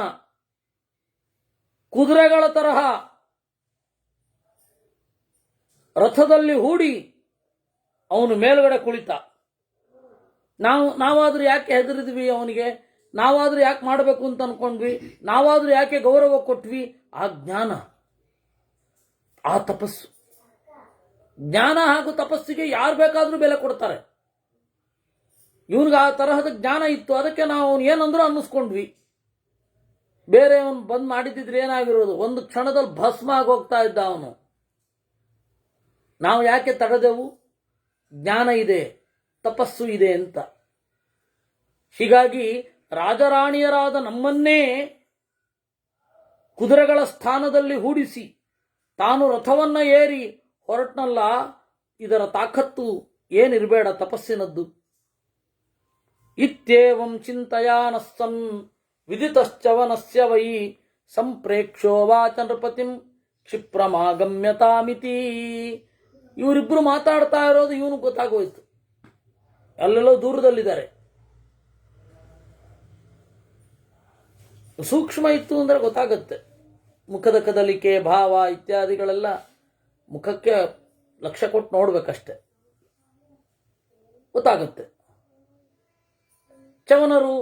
ಕುದುರೆಗಳ ತರಹ ರಥದಲ್ಲಿ ಹೂಡಿ ಅವನು ಮೇಲ್ಗಡೆ ಕುಳಿತ. ನಾವಾದ್ರೂ ಯಾಕೆ ಹೆದರಿದ್ವಿ ಅವನಿಗೆ? ನಾವಾದ್ರೂ ಯಾಕೆ ಮಾಡಬೇಕು ಅಂತ ಅನ್ಕೊಂಡ್ವಿ? ನಾವಾದ್ರೂ ಯಾಕೆ ಗೌರವ ಕೊಟ್ವಿ? ಆ ಜ್ಞಾನ, ಆ ತಪಸ್ಸು. ಜ್ಞಾನ ಹಾಗೂ ತಪಸ್ಸಿಗೆ ಯಾರು ಬೇಕಾದ್ರೂ ಬೆಲೆ ಕೊಡ್ತಾರೆ. ಇವನಿಗೆ ಆ ತರಹದ ಜ್ಞಾನ ಇತ್ತು, ಅದಕ್ಕೆ ನಾವು ಅವನು ಏನಂದ್ರೂ ಅನ್ನಿಸ್ಕೊಂಡ್ವಿ. ಬೇರೆ ಅವನು ಬಂದ್ ಮಾಡಿದ್ರೆ ಏನಾಗಿರೋದು? ಒಂದು ಕ್ಷಣದಲ್ಲಿ ಭಸ್ಮ ಆಗೋಗ್ತಾ ಇದ್ದ ಅವನು. ನಾವು ಯಾಕೆ ತಡೆದೆವು? ಜ್ಞಾನ ಇದೆ, ತಪಸ್ಸು ಇದೆ ಅಂತ. ಹೀಗಾಗಿ ರಾಜರಾಣಿಯರಾದ ನಮ್ಮನ್ನೇ ಕುದುರೆಗಳ ಸ್ಥಾನದಲ್ಲಿ ಹೂಡಿಸಿ ತಾನು ರಥವನ್ನ ಏರಿ ಹೊರಟ್ನಲ್ಲ, ಇದರ ತಾಕತ್ತು ಏನಿರಬೇಡ ತಪಸ್ಸಿನದ್ದು. ಇತ್ಯೇವಂ ಚಿಂತಯಾನಸ್ಸನ್ ವಿದಿತಶ್ಚವನಸ್ಯ ವೈ ಸಂಪ್ರೇಕ್ಷೋ ವಾಚ ನೃಪತಿಂ ಕ್ಷಿಪ್ರಮಾಗಮ್ಯತಾಮಿತಿ. ಇವರಿಬ್ರು ಮಾತಾಡ್ತಾ ಇರೋದು ಇವನು ಗೊತ್ತಾಗೋಯ್ತು. ಅಲ್ಲೆಲ್ಲೋ ದೂರದಲ್ಲಿದ್ದಾರೆ. ಸೂಕ್ಷ್ಮ ಇತ್ತು ಅಂದ್ರೆ ಗೊತ್ತಾಗುತ್ತೆ. ಮುಖದ ಕದಲಿಕೆ, ಭಾವ ಇತ್ಯಾದಿಗಳೆಲ್ಲ ಮುಖಕ್ಕೆ ಲಕ್ಷ್ಯ ಕೊಟ್ಟು ನೋಡ್ಬೇಕಷ್ಟೆ, ಗೊತ್ತಾಗುತ್ತೆ. ಚವನರು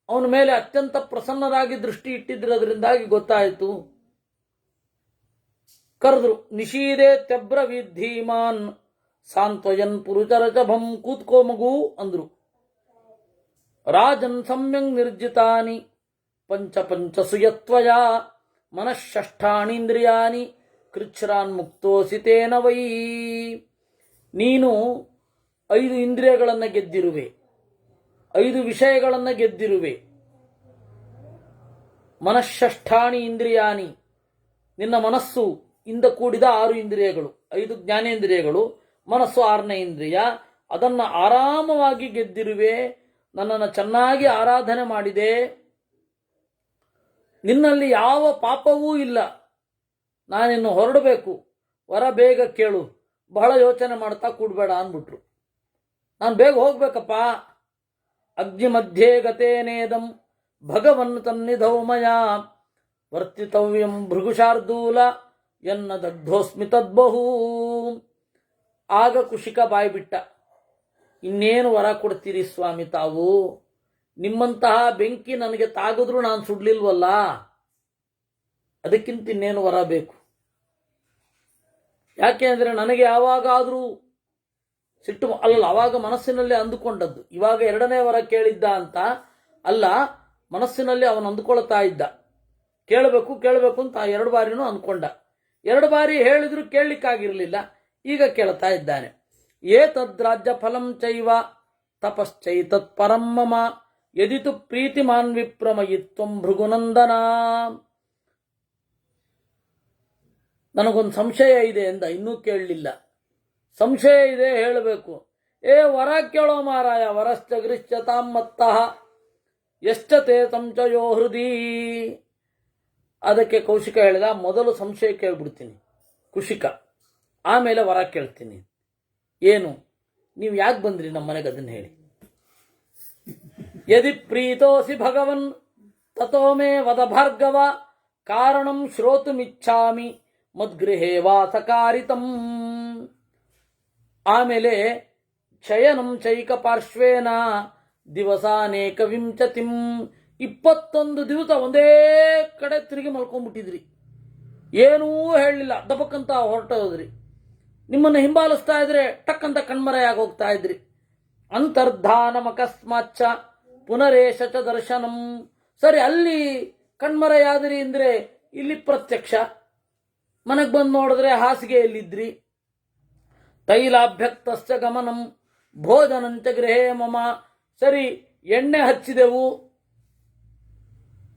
ಅವನ ಮೇಲೆ ಅತ್ಯಂತ ಪ್ರಸನ್ನರಾಗಿ ದೃಷ್ಟಿ ಇಟ್ಟಿದ್ದಿರೋದ್ರಿಂದಾಗಿ ಗೊತ್ತಾಯಿತು. ಕರೆದ್ರು. ನಿಷೀದೆ ತ್ಯಬ್ರ ವಿಧೀಮಾನ್ ಸಾಂತ್ವಯನ್ ಪುರುಚರಚಭಂ. ಕೂತ್ಕೋ ಮಗು ಅಂದ್ರು. ರಾಜನ್ ಸಮ್ಯಂಗ್ ನಿರ್ಜಿತಾನಿ ಪಂಚ ಪಂಚ ಸುಯತ್ವಯ ಮನಃಷ್ಠಾಣೀಂದ್ರಿಯಾನಿ ಕೃಚ್ಛ್ರಾನ್ ಮುಕ್ತೋಸಿ ತೇನ ವೈ. ನೀನು 5 ಇಂದ್ರಿಯಗಳನ್ನು ಗೆದ್ದಿರುವೆ, 5 ವಿಷಯಗಳನ್ನು ಗೆದ್ದಿರುವೆ. ಮನಃಷ್ಠಾಣಿ ಇಂದ್ರಿಯಾನಿ, ನಿನ್ನ ಮನಸ್ಸು ಇಂದ ಕೂಡಿದ 6 ಇಂದ್ರಿಯಗಳು, 5 ಜ್ಞಾನೇಂದ್ರಿಯಗಳು, ಮನಸ್ಸು 6ನೇ ಇಂದ್ರಿಯ. ಅದನ್ನು ಆರಾಮವಾಗಿ ಗೆದ್ದಿರುವೆ. ನನ್ನನ್ನು ಚೆನ್ನಾಗಿ ಆರಾಧನೆ ಮಾಡಿದೆ. ನಿನ್ನಲ್ಲಿ ಯಾವ ಪಾಪವೂ ಇಲ್ಲ. ನಾನಿನ್ನು ಹೊರಡಬೇಕು, ವರ ಬೇಗ ಕೇಳು, ಬಹಳ ಯೋಚನೆ ಮಾಡ್ತಾ ಕೂಡಬೇಡ ಅಂದ್ಬಿಟ್ರು. ನಾನು ಬೇಗ ಹೋಗ್ಬೇಕಪ್ಪ. ಅಗ್ನಿ ಮಧ್ಯೆ ಗತೇನೇದಂ ಭಗವನ್ ತನ್ನಿಧೌ ಮಯಾ ವರ್ತಿತವ್ಯಂ ಭೃಗುಶಾರ್ದೂಲ ಎನ್ನ ದಗ್ಧೋಸ್ಮಿ ತದ್ಬಹು. ಆಗ ಕುಶಿಕ ಬಾಯ್ಬಿಟ್ಟ. ಇನ್ನೇನು ವರ ಕೊಡ್ತೀರಿ ಸ್ವಾಮಿ ತಾವು? ನಿಮ್ಮಂತಹ ಬೆಂಕಿ ನನಗೆ ತಾಗಿದ್ರೂ ನಾನು ಸುಡ್ಲಿಲ್ವಲ್ಲ, ಅದಕ್ಕಿಂತ ಇನ್ನೇನು ವರ ಬೇಕು? ಯಾಕೆ ಅಂದರೆ ನನಗೆ ಯಾವಾಗಾದರೂ ಸಿಟ್ಟು ಅಲ್ಲ, ಅವಾಗ ಮನಸ್ಸಿನಲ್ಲಿ ಅಂದುಕೊಂಡದ್ದು. ಇವಾಗ ಎರಡನೇ ವರ ಕೇಳಿದ್ದ ಅಂತ ಅಲ್ಲ, ಮನಸ್ಸಿನಲ್ಲಿ ಅವನು ಅಂದುಕೊಳ್ತಾ ಇದ್ದ, ಕೇಳಬೇಕು ಕೇಳಬೇಕು ಅಂತ 2 ಬಾರಿನೂ ಅಂದ್ಕೊಂಡ. 2 ಬಾರಿ ಹೇಳಿದ್ರು ಕೇಳಲಿಕ್ಕಾಗಿರಲಿಲ್ಲ, ಈಗ ಕೇಳ್ತಾ ಇದ್ದಾನೆ. ಏತದ್ರಾಜ್ಯ ಫಲಂ ಚೈವ ತಪಶ್ಚೈತತ್ ಪರಂ ಮಮ ಯದಿತು ಪ್ರೀತಿಮಾನ್ ವಿಪ್ರಮಯಿತ್ವಂ ಭೃಗುನಂದನ. ನನಗೊಂದು ಸಂಶಯ ಇದೆ ಎಂದ, ಇನ್ನೂ ಕೇಳಲಿಲ್ಲ. ಸಂಶಯ ಇದೆ, ಹೇಳಬೇಕು. ವರ ಕೇಳೋ ಮಾರಾಯ, ವರಶ್ಚ ಗೃಶ್ಚತಾಂ ಮತ್ತಃ ಎಷ್ಟತೆ ಸಂಶಯೋ ಹೃದಯ. ಅದಕ್ಕೆ ಕೌಶಿಕ ಹೇಳಿದ, ಮೊದಲು ಸಂಶಯ ಕೇಳ್ಬಿಡ್ತೀನಿ ಕುಶಿಕ, ಆಮೇಲೆ ವರ ಕೇಳ್ತೀನಿ. ಏನು, ನೀವು ಯಾಕೆ ಬಂದ್ರಿ ನಮ್ಮ ಮನೆಗೆ ಅದನ್ನು ಹೇಳಿ. ಯದಿ ಪ್ರೀತೋಸಿ ಭಗವನ್ ತಥೋ ಮೇ ವದ ಭಾರ್ಗವ ಕಾರಣಂ ಶ್ರೋತುಮಿಚ್ಛಾಮಿ ಮದ್ಗೃಹೇ ವಾಸಕಾರಿತಂ. ಆಮೇಲೆ ಶಯನಂ ಚೈಕ ಪಾರ್ಶ್ವೇನ ದಿವಸಾನೇಕ ವಿಂಶತಿಂ. 21 ದಿವಸ ಒಂದೇ ಕಡೆ ತಿರುಗಿ ಮಲ್ಕೊಂಡ್ಬಿಟ್ಟಿದ್ರಿ, ಏನೂ ಹೇಳಲಿಲ್ಲ, ದಬಕ್ಕಂತ ಹೊರಟೋದ್ರಿ. ನಿಮ್ಮನ್ನು ಹಿಂಬಾಲಿಸ್ತಾ ಇದ್ರೆ ಟಕ್ಕಂತ ಕಣ್ಮರೆಯಾಗಿ ಹೋಗ್ತಾ ಇದ್ರಿ. ಅಂತರ್ಧಾನಮಕಸ್ಮಾಚ್ಚ ಪುನರೇಶ ಚ ದರ್ಶನಂ. ಸರಿ, ಅಲ್ಲಿ ಕಣ್ಮರೆಯಾದ್ರಿ ಅಂದ್ರೆ ಇಲ್ಲಿ ಪ್ರತ್ಯಕ್ಷ. ಮನೆಗೆ ಬಂದು ನೋಡಿದ್ರೆ ಹಾಸಿಗೆಯಲ್ಲಿದ್ರಿ. ತೈಲಾಭ್ಯಕ್ತಶ್ಚ ಗಮನಂ ಭೋಜನಂಚ ಗೃಹೇ ಮಮ. ಸರಿ, ಎಣ್ಣೆ ಹಚ್ಚಿದೆವು,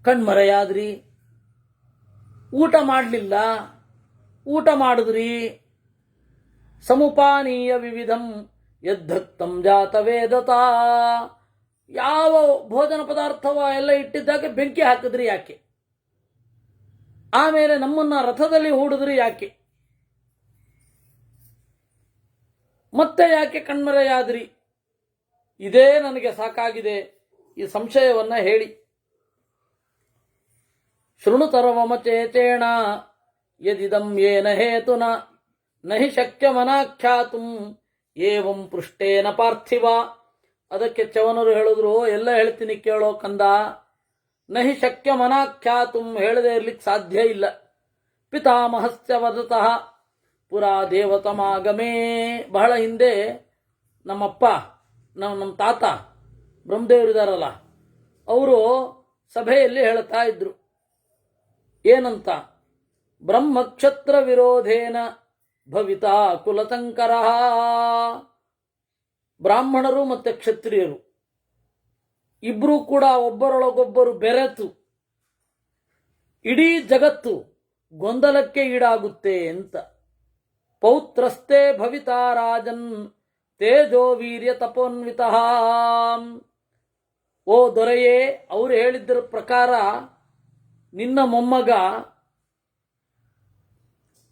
ಕಣ್ಮರೆಯಾದ್ರಿ. ಊಟ ಮಾಡಲಿಲ್ಲ, ಊಟ ಮಾಡಿದ್ರಿ. ಸಮುಪಾನೀಯ ವಿವಿಧಂ ಯದ್ಧಕ್ತಂ ಜಾತವೇದತಾ. ಯಾವ ಭೋಜನ ಪದಾರ್ಥವ ಎಲ್ಲ ಇಟ್ಟಿದ್ದಾಗೆ ಬೆಂಕಿ ಹಾಕಿದ್ರಿ ಯಾಕೆ? ಆಮೇಲೆ ನಮ್ಮನ್ನ ರಥದಲ್ಲಿ ಹೂಡಿದ್ರಿ ಯಾಕೆ? ಮತ್ತೆ ಯಾಕೆ ಕಣ್ಮರೆಯಾದ್ರಿ? ಇದೇ ನನಗೆ ಸಾಕಾಗಿದೆ, ಈ ಸಂಶಯವನ್ನ ಹೇಳಿ. ಶೃಣುತರವಮ ಚೇತೇಣ ಯದಿದಂ ಯೇನ ಹೇತುನ ನಹಿ ಶಕ್ಯಮನಾಖ್ಯಾತುಂ ಏವಂ ಪೃಷ್ಟೇನ ಪಾರ್ಥಿವ. ಅದಕ್ಕೆ ಚವನರು ಹೇಳಿದ್ರು, ಎಲ್ಲ ಹೇಳ್ತೀನಿ ಕೇಳೋ ಕಂದ. ನಹಿ ಶಕ್ಯಮನಾಖ್ಯಾತುಂ, ಹೇಳದೇ ಇರ್ಲಿಕ್ಕೆ ಸಾಧ್ಯ ಇಲ್ಲ. ಪಿತಾಮಹಸ್ಯ ವದತಃ ಪುರಾ ದೇವತಮಾಗಮೇ. ಬಹಳ ಹಿಂದೆ ನಮ್ಮಪ್ಪ, ನಮ್ಮ ತಾತ ಬ್ರಹ್ಮದೇವರಿದಾರಲ್ಲ, ಅವರು ಸಭೆಯಲ್ಲಿ ಹೇಳ್ತಾ ಇದ್ರು. ಏನಂತ? ಬ್ರಹ್ಮಕ್ಷತ್ರ ವಿರೋಧೇನ ಭವಿತಾ ಕುಲತಂಕರ. ಬ್ರಾಹ್ಮಣರು ಮತ್ತೆ ಕ್ಷತ್ರಿಯರು ಇಬ್ರು ಕೂಡ ಒಬ್ಬರೊಳಗೊಬ್ಬರು ಬೆರೆತು ಇಡೀ ಜಗತ್ತು ಗೊಂದಲಕ್ಕೆ ಈಡಾಗುತ್ತೆ ಅಂತ. ಪೌತ್ರಸ್ತೆ ಭವಿತಾ ರಾಜನ್ ತೇಜೋ ವೀರ್ಯ ತಪೋನ್ವಿತ. ಓ ದೊರೆಯೇ, ಅವರು ಹೇಳಿದ್ದರ ಪ್ರಕಾರ ನಿನ್ನ ಮೊಮ್ಮಗ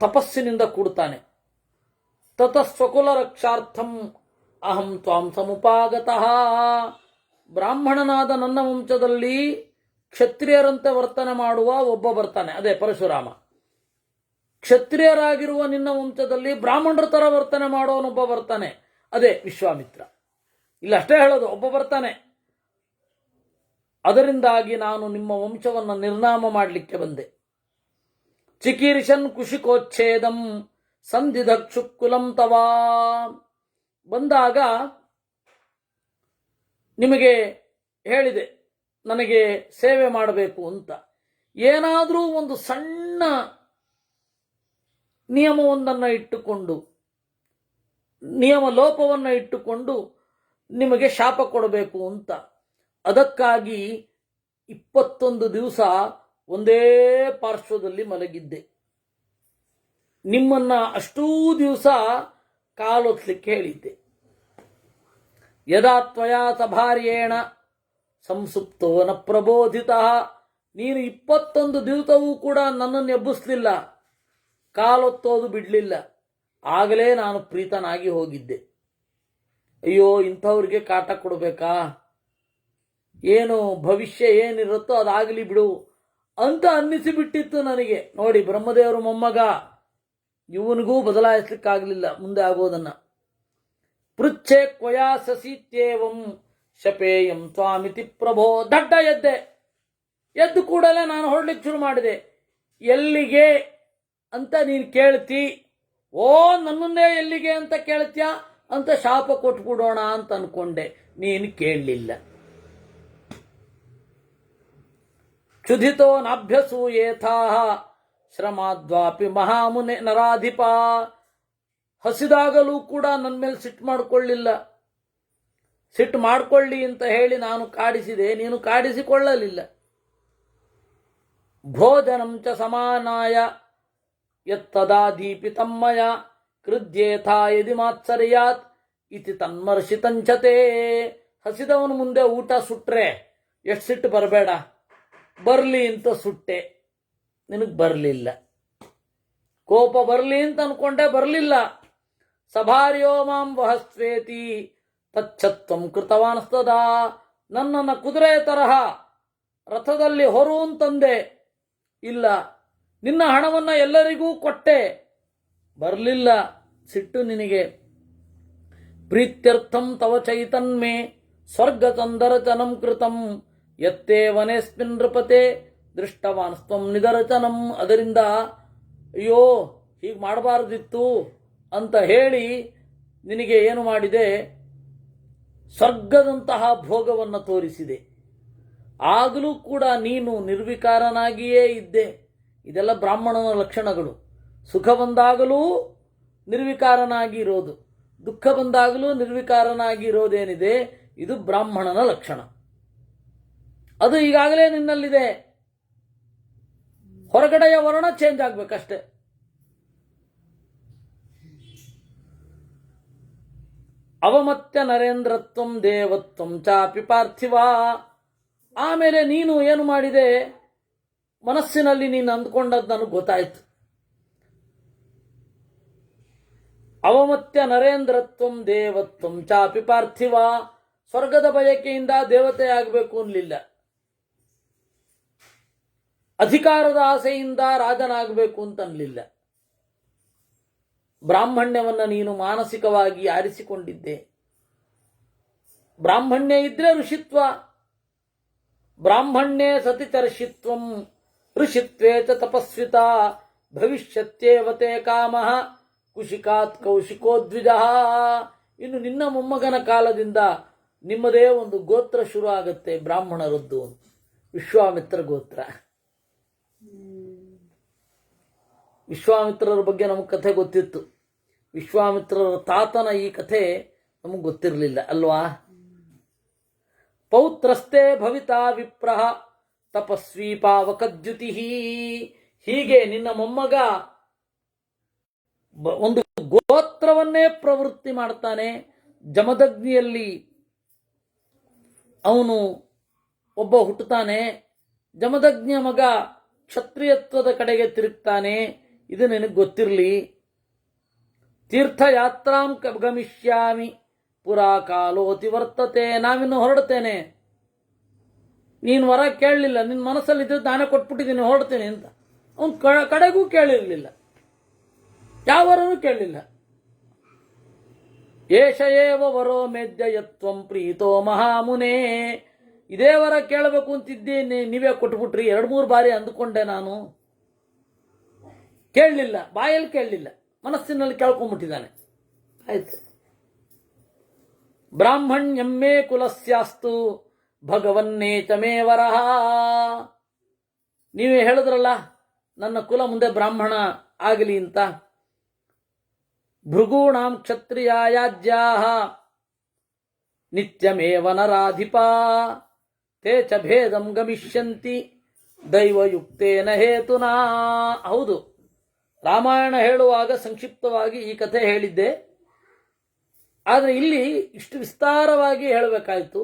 ತಪಸ್ಸಿನಿಂದ ಕೂಡ್ತಾನೆ. ತತಸ್ವಕುಲ ರಕ್ಷಾರ್ಥಂ ಅಹಂ ತ್ವಾಂ ಸಮುಪಾಗತಃ. ಬ್ರಾಹ್ಮಣನಾದ ನನ್ನ ವಂಶದಲ್ಲಿ ಕ್ಷತ್ರಿಯರಂತೆ ವರ್ತನೆ ಮಾಡುವ ಒಬ್ಬ ಬರ್ತಾನೆ, ಅದೇ ಪರಶುರಾಮ. ಕ್ಷತ್ರಿಯರಾಗಿರುವ ನಿನ್ನ ವಂಶದಲ್ಲಿ ಬ್ರಾಹ್ಮಣರ ತರ ವರ್ತನೆ ಮಾಡೋನೊಬ್ಬ ಬರ್ತಾನೆ, ಅದೇ ವಿಶ್ವಾಮಿತ್ರ. ಇಲ್ಲ ಅಷ್ಟೇ ಹೇಳೋದು, ಒಬ್ಬ ಬರ್ತಾನೆ. ಅದರಿಂದಾಗಿ ನಾನು ನಿಮ್ಮ ವಂಶವನ್ನು ನಿರ್ನಾಮ ಮಾಡಲಿಕ್ಕೆ ಬಂದೆ. ಚಿಕೀರ್ಷನ್ ಕುಶಿಕೋಚ್ಛೇದಂ ಸಂಧಿಧಕ್ಷುಕುಲಂ ತವಾ. ಬಂದಾಗ ನಿಮಗೆ ಹೇಳಿದೆ ನನಗೆ ಸೇವೆ ಮಾಡಬೇಕು ಅಂತ. ಏನಾದರೂ ಒಂದು ಸಣ್ಣ ನಿಯಮವೊಂದನ್ನು ಇಟ್ಟುಕೊಂಡು, ನಿಯಮ ಲೋಪವನ್ನು ಇಟ್ಟುಕೊಂಡು ನಿಮಗೆ ಶಾಪ ಕೊಡಬೇಕು ಅಂತ. ಅದಕ್ಕಾಗಿ 21 ದಿವಸ ಒಂದೇ ಪಾರ್ಶ್ವದಲ್ಲಿ ಮಲಗಿದ್ದೆ. ನಿಮ್ಮನ್ನ ಅಷ್ಟೂ ದಿವಸ ಕಾಲೊತ್ಲಿಕ್ಕೆ ಹೇಳಿದ್ದೆ. ಯದಾ ತ್ವಯಾ ಸಭಾರ್ಯೇಣ ಸಂಸುಪ್ತೋ ನ ಪ್ರಬೋಧಿತ. ನೀನು 21 ದಿವಸವೂ ಕೂಡ ನನ್ನನ್ನು ಎಬ್ಬಿಸ್ಲಿಲ್ಲ, ಕಾಲೊತ್ತೋದು ಬಿಡಲಿಲ್ಲ. ಆಗಲೇ ನಾನು ಪ್ರೀತನಾಗಿ ಹೋಗಿದ್ದೆ. ಅಯ್ಯೋ, ಇಂಥವ್ರಿಗೆ ಕಾಟ ಕೊಡಬೇಕಾ? ಏನು ಭವಿಷ್ಯ ಏನಿರುತ್ತೋ ಅದಾಗಲಿ ಬಿಡು ಅಂತ ಅನ್ನಿಸಿಬಿಟ್ಟಿತ್ತು ನನಗೆ. ನೋಡಿ, ಬ್ರಹ್ಮದೇವರು ಮೊಮ್ಮಗ, ಇವನಿಗೂ ಬದಲಾಯಿಸ್ಲಿಕ್ಕಾಗಲಿಲ್ಲ ಮುಂದೆ ಆಗೋದನ್ನ. ಪೃಚ್ಛೆ ಕ್ವಯಾ ಸಸೀತ್ಯೇವಂ ಶಪೇಯಂ ಸ್ವಾಮಿತಿ ಪ್ರಭೋ. ದಡ್ಡ ಎದ್ದೆ. ಎದ್ದು ಕೂಡಲೇ ನಾನು ಹೊರಡ್ಲಿಕ್ಕೆ ಶುರು ಮಾಡಿದೆ. ಎಲ್ಲಿಗೆ ಅಂತ ನೀನು ಕೇಳ್ತಿ, ಓ ನನ್ನನ್ನೇ ಎಲ್ಲಿಗೆ ಅಂತ ಕೇಳ್ತ್ಯಾ ಅಂತ ಶಾಪ ಕೊಟ್ಬಿಡೋಣ ಅಂತ ಅನ್ಕೊಂಡೆ, ನೀನು ಕೇಳಲಿಲ್ಲ. ಕ್ಷುಧಿತೋ ನಾಭ್ಯಸೂಯೇಥಾ ಶ್ರಮಾದ್ವಾಪಿ ಮಹಾಮುನೆ ನರಾಧಿಪ. ಹಸಿದಾಗಲೂ ಕೂಡ ನನ್ನ ಮೇಲೆ ಸಿಟ್ಟು ಮಾಡಿಕೊಳ್ಳಿಲ್ಲ. ಸಿಟ್ಟು ಮಾಡಿಕೊಳ್ಳಿ ಅಂತ ಹೇಳಿ ನಾನು ಕಾಡಿಸಿದೆ, ನೀನು ಕಾಡಿಸಿಕೊಳ್ಳಲಿಲ್ಲ. ಭೋಜನಂ ಚ ಸಮಾನಾಯ ಯತ್ತದಾ ದೀಪಿತಮ್ಮಯ ಕೃದ್ಯೇಥಾ ಯದಿ ಮಾತ್ಸರ್ಯಾತ್ ಇತಿ ತನ್ಮರ್ಷಿತಂಚತೆ. ಹಸಿದವನ ಮುಂದೆ ಊಟ ಸುಟ್ರೆ ಎಷ್ಟು ಸಿಟ್ಟು ಬರಬೇಡ, ಬರಲಿ ಅಂತ ಸುಟ್ಟೆ, ನಿನಗೆ ಬರಲಿಲ್ಲ. ಕೋಪ ಬರಲಿ ಅಂತ ಅನ್ಕೊಂಡೆ, ಬರಲಿಲ್ಲ. ಸಭಾರ್ಯೋ ಮಾಂ ವಹಸ್ವೇತಿ ತಚ್ಛತ್ವಂ ಕೃತವಾನಸ್ತದಾ. ನನ್ನನ್ನು ಕುದುರೆ ತರಹ ರಥದಲ್ಲಿ ಹೊರು ಅಂತಂದೆ, ಇಲ್ಲ. ನಿನ್ನ ಹಣವನ್ನು ಎಲ್ಲರಿಗೂ ಕೊಟ್ಟೆ, ಬರಲಿಲ್ಲ. ಸಿಟ್ಟು ನಿನಗೆ. ಪ್ರೀತ್ಯರ್ಥಂ ತವ ಚೈತನ್ಮೆ ಸ್ವರ್ಗತಂದರಚನಂ ಕೃತಂ ಯತ್ತೇ ವನೇಸ್ಮಿನ್ ನೃಪತೆ ದೃಷ್ಟವಾನ್ ಸ್ವಂ ನಿದರಚನಂ. ಅದರಿಂದ ಅಯ್ಯೋ ಹೀಗೆ ಮಾಡಬಾರ್ದಿತ್ತು ಅಂತ ಹೇಳಿ ನಿನಗೆ ಏನು ಮಾಡಿದೆ, ಸ್ವರ್ಗದಂತಹ ಭೋಗವನ್ನು ತೋರಿಸಿದೆ. ಆಗಲೂ ಕೂಡ ನೀನು ನಿರ್ವಿಕಾರನಾಗಿಯೇ ಇದ್ದೆ. ಇದೆಲ್ಲ ಬ್ರಾಹ್ಮಣನ ಲಕ್ಷಣಗಳು. ಸುಖ ಬಂದಾಗಲೂ ನಿರ್ವಿಕಾರನಾಗಿ ಇರೋದು, ದುಃಖ ಬಂದಾಗಲೂ ನಿರ್ವಿಕಾರನಾಗಿ ಇರೋದೇನಿದೆ, ಇದು ಬ್ರಾಹ್ಮಣನ ಲಕ್ಷಣ. ಅದು ಈಗಾಗಲೇ ನಿನ್ನಲ್ಲಿದೆ. ಹೊರಗಡೆಯ ವರ್ಣ ಚೇಂಜ್ ಆಗ್ಬೇಕಷ್ಟೆ. ಅವಮತ್ಯ ನರೇಂದ್ರತ್ವಂ ದೇವತ್ವಂ ಚಾಪಿ ಪಾರ್ಥಿವ. ಆಮೇಲೆ ನೀನು ಏನು ಮಾಡಿದೆ, ಮನಸ್ಸಿನಲ್ಲಿ ನೀನು ಅಂದ್ಕೊಂಡದ್ದು ನನಗೆ ಗೊತ್ತಾಯ್ತು. ಅವಮತ್ಯ ನರೇಂದ್ರತ್ವಂ ದೇವತ್ವಂ ಚಾಪಿ ಪಾರ್ಥಿವ. ಸ್ವರ್ಗದ ಬಯಕೆಯಿಂದ ದೇವತೆ ಆಗಬೇಕು ಅನ್ನಲಿಲ್ಲ, ಅಧಿಕಾರದ ಆಸೆಯಿಂದ ರಾಜನಾಗಬೇಕು ಅಂತನ್ನಲಿಲ್ಲ. ಬ್ರಾಹ್ಮಣ್ಯವನ್ನು ನೀನು ಮಾನಸಿಕವಾಗಿ ಆರಿಸಿಕೊಂಡಿದ್ದೆ. ಬ್ರಾಹ್ಮಣ್ಯ ಇದ್ರೆ ಋಷಿತ್ವ, ಬ್ರಾಹ್ಮಣ್ಯೇ ಸತಿ ಚರ್ಷಿತ್ವಂ ಋಷಿತ್ವೇ ಚ ತಪಸ್ವಿತ ಭವಿಷ್ಯತ್ಯೇವತೆ ಕಾಮಃ ಕುಶಿಕಾತ್ ಕೌಶಿಕೋ ದ್ವಿಜಃ. ಇನ್ನು ನಿನ್ನ ಮೊಮ್ಮಗನ ಕಾಲದಿಂದ ನಿಮ್ಮದೇ ಒಂದು ಗೋತ್ರ ಶುರು ಆಗುತ್ತೆ, ಬ್ರಾಹ್ಮಣರದ್ದು, ವಿಶ್ವಾಮಿತ್ರ ಗೋತ್ರ. ವಿಶ್ವಾಮಿತ್ರರ ಬಗ್ಗೆ ನಮಗೆ ಕಥೆ ಗೊತ್ತಿತ್ತು, ವಿಶ್ವಾಮಿತ್ರರ ತಾತನ ಈ ಕಥೆ ನಮಗೆ ಗೊತ್ತಿರಲಿಲ್ಲ ಅಲ್ವಾ. ಪೌತ್ರಸ್ತೆ ಭವಿತಾ ವಿಪ್ರಹ ತಪಸ್ವಿ ಪಾವಕದ್ಯುತಿ. ಹೀಗೆ ನಿನ್ನ ಮೊಮ್ಮಗ ಒಂದು ಗೋತ್ರವನ್ನೇ ಪ್ರವೃತ್ತಿ ಮಾಡ್ತಾನೆ. ಜಮದಗ್ನಿಯಲ್ಲಿ ಅವನು ಒಬ್ಬ ಹುಟ್ಟುತ್ತಾನೆ. ಜಮದಗ್ನಿಯ ಮಗ ಕ್ಷತ್ರಿಯತ್ವದ ಕಡೆಗೆ ತಿರುಗ್ತಾನೆ. ಇದು ನಿನಗೆ ಗೊತ್ತಿರಲಿ. ತೀರ್ಥಯಾತ್ರಾಂ ಗಮಿಷ್ಯಾಮಿ ಪುರಾ ಕಾಲೋತಿ ವರ್ತತೆ. ನಾವಿನ್ನು ಹೊರಡ್ತೇನೆ, ನೀನು ವರ ಕೇಳಲಿಲ್ಲ, ನಿನ್ನ ಮನಸ್ಸಲ್ಲಿ ಇದ್ದು ನಾನೇ ಕೊಟ್ಬಿಟ್ಟಿದ್ದೀನಿ ಹೊರಡ್ತೇನೆ ಅಂತ. ಅವನು ಕಡೆಗೂ ಕೇಳಿರಲಿಲ್ಲ, ಯಾವ ವರನೂ ಕೇಳಲಿಲ್ಲ. ಏಷ ಏವ ವರೋ ಮೇದ್ಯಯತ್ವಂ ಪ್ರೀತೋ ಮಹಾಮುನೇ. ಇದೇ ವರ ಕೇಳಬೇಕು ಅಂತಿದ್ದೀನಿ, ನೀವೇ ಕೊಟ್ಬಿಟ್ರಿ. 2-3 ಬಾರಿ ಅಂದುಕೊಂಡೆ ನಾನು, ಕೇಳಲಿಲ್ಲ, ಬಾಯಲ್ಲಿ ಕೇಳಲಿಲ್ಲ, ಮನಸ್ಸಿನಲ್ಲಿ ಕೇಳ್ಕೊಂಡ್ಬಿಟ್ಟಿದ್ದಾನೆ. ಆಯ್ತು. ಬ್ರಾಹ್ಮಣ್ಯಮ್ಮೇ ಕುಲಸ್ಯಾಸ್ತು ಭಗವನ್ನೇ ಚಮೇ ವರಹ. ನೀವೇ ಹೇಳಿದ್ರಲ್ಲ ನನ್ನ ಕುಲ ಮುಂದೆ ಬ್ರಾಹ್ಮಣ ಆಗಲಿ ಅಂತ. ಭೃಗೂಣಾಂ ಕ್ಷತ್ರಿಯಾಯಾಜ್ಯಾಹ ನಿತ್ಯಮೇವ ನರಾಧಿಪ ತೇ ಚ ಭೇದಂ ಗಮಿಷ್ಯಂತಿ ದೈವಯುಕ್ತೇನ ಹೇತುನಾ. ಹೌದು, ರಾಮಾಯಣ ಹೇಳುವಾಗ ಸಂಕ್ಷಿಪ್ತವಾಗಿ ಈ ಕಥೆ ಹೇಳಿದ್ದೆ, ಆದರೆ ಇಲ್ಲಿ ಇಷ್ಟು ವಿಸ್ತಾರವಾಗಿ ಹೇಳಬೇಕಾಯಿತು.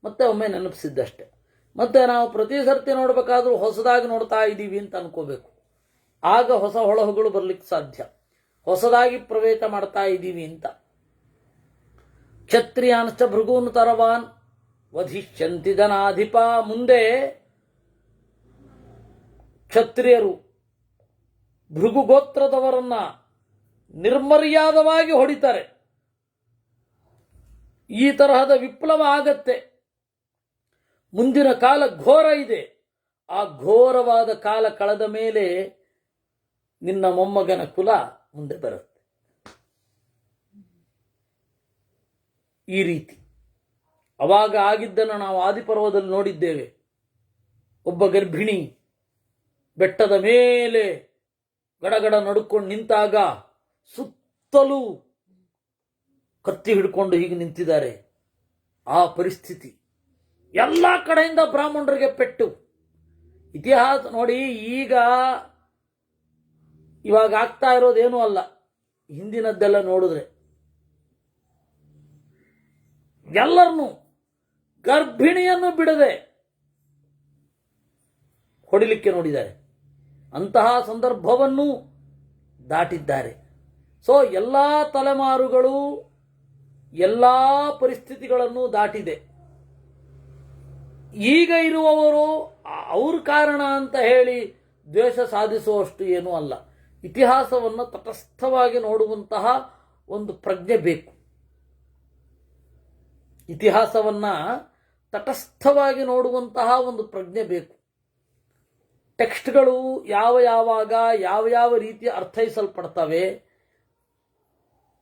ಮತ್ತೆ ಒಮ್ಮೆ ನೆನಪಿಸಿದ್ದಷ್ಟೆ. ಮತ್ತೆ ನಾವು ಪ್ರತಿ ಸರ್ತಿ ನೋಡಬೇಕಾದ್ರೂ ಹೊಸದಾಗಿ ನೋಡ್ತಾ ಇದ್ದೀವಿ ಅಂತ ಅನ್ಕೋಬೇಕು. ಆಗ ಹೊಸ ಹೊಳಹುಗಳು ಬರಲಿಕ್ಕೆ ಸಾಧ್ಯ. ಹೊಸದಾಗಿ ಪ್ರವೇಶ ಮಾಡ್ತಾ ಇದ್ದೀವಿ ಅಂತ. ಕ್ಷತ್ರಿಯಾನ್ಶ್ಚ ಭೃಗೂನ್ ತರವಾನ್ ವಧಿಷ್ಯಂತಿ ಜನಾಧಿಪ. ಮುಂದೆ ಕ್ಷತ್ರಿಯರು ಭೃಗುಗೋತ್ರದವರನ್ನ ನಿರ್ಮರ್ಯಾದವಾಗಿ ಹೊಡಿತಾರೆ. ಈ ತರಹದ ವಿಪ್ಲವ ಆಗತ್ತೆ. ಮುಂದಿನ ಕಾಲ ಘೋರ ಇದೆ. ಆ ಘೋರವಾದ ಕಾಲ ಕಳೆದ ಮೇಲೆ ನಿನ್ನ ಮೊಮ್ಮಗನ ಕುಲ ಮುಂದೆ ಬರುತ್ತೆ. ಈ ರೀತಿ ಅವಾಗ ಆಗಿದ್ದನ್ನು ನಾವು ಆದಿಪರ್ವದಲ್ಲಿ ನೋಡಿದ್ದೇವೆ. ಒಬ್ಬ ಗರ್ಭಿಣಿ ಬೆಟ್ಟದ ಮೇಲೆ ಗಡಗಡ ನಡುಕೊಂಡು ನಿಂತಾಗ ಸುತ್ತಲೂ ಕತ್ತಿ ಹಿಡ್ಕೊಂಡು ಹೀಗೆ ನಿಂತಿದ್ದಾರೆ. ಆ ಪರಿಸ್ಥಿತಿ, ಎಲ್ಲ ಕಡೆಯಿಂದ ಬ್ರಾಹ್ಮಣರಿಗೆ ಪೆಟ್ಟು. ಇತಿಹಾಸ ನೋಡಿ, ಇವಾಗ ಆಗ್ತಾ ಇರೋದೇನೂ ಅಲ್ಲ, ಹಿಂದಿನದ್ದೆಲ್ಲ ನೋಡಿದ್ರೆ ಎಲ್ಲರನ್ನೂ ಗರ್ಭಿಣಿಯನ್ನು ಬಿಡದೆ ಹೊಡಿಲಿಕ್ಕೆ ನೋಡಿದ್ದಾರೆ. ಅಂತಹ ಸಂದರ್ಭವನ್ನು ದಾಟಿದ್ದಾರೆ. ಸೊ ಎಲ್ಲ ತಲೆಮಾರುಗಳು ಎಲ್ಲ ಪರಿಸ್ಥಿತಿಗಳನ್ನು ದಾಟಿದೆ. ಈಗ ಇರುವವರು ಅವ್ರ ಕಾರಣ ಅಂತ ಹೇಳಿ ದ್ವೇಷ ಸಾಧಿಸುವಷ್ಟು ಏನೂ ಅಲ್ಲ. ಇತಿಹಾಸವನ್ನು ತಟಸ್ಥವಾಗಿ ನೋಡುವಂತಹ ಒಂದು ಪ್ರಜ್ಞೆ ಬೇಕು. ಇತಿಹಾಸವನ್ನು ತಟಸ್ಥವಾಗಿ ನೋಡುವಂತಹ ಒಂದು ಪ್ರಜ್ಞೆ ಬೇಕು. ಟೆಕ್ಸ್ಟ್ಗಳು ಯಾವಾಗ ಯಾವ ರೀತಿ ಅರ್ಥೈಸಲ್ಪಡ್ತವೆ,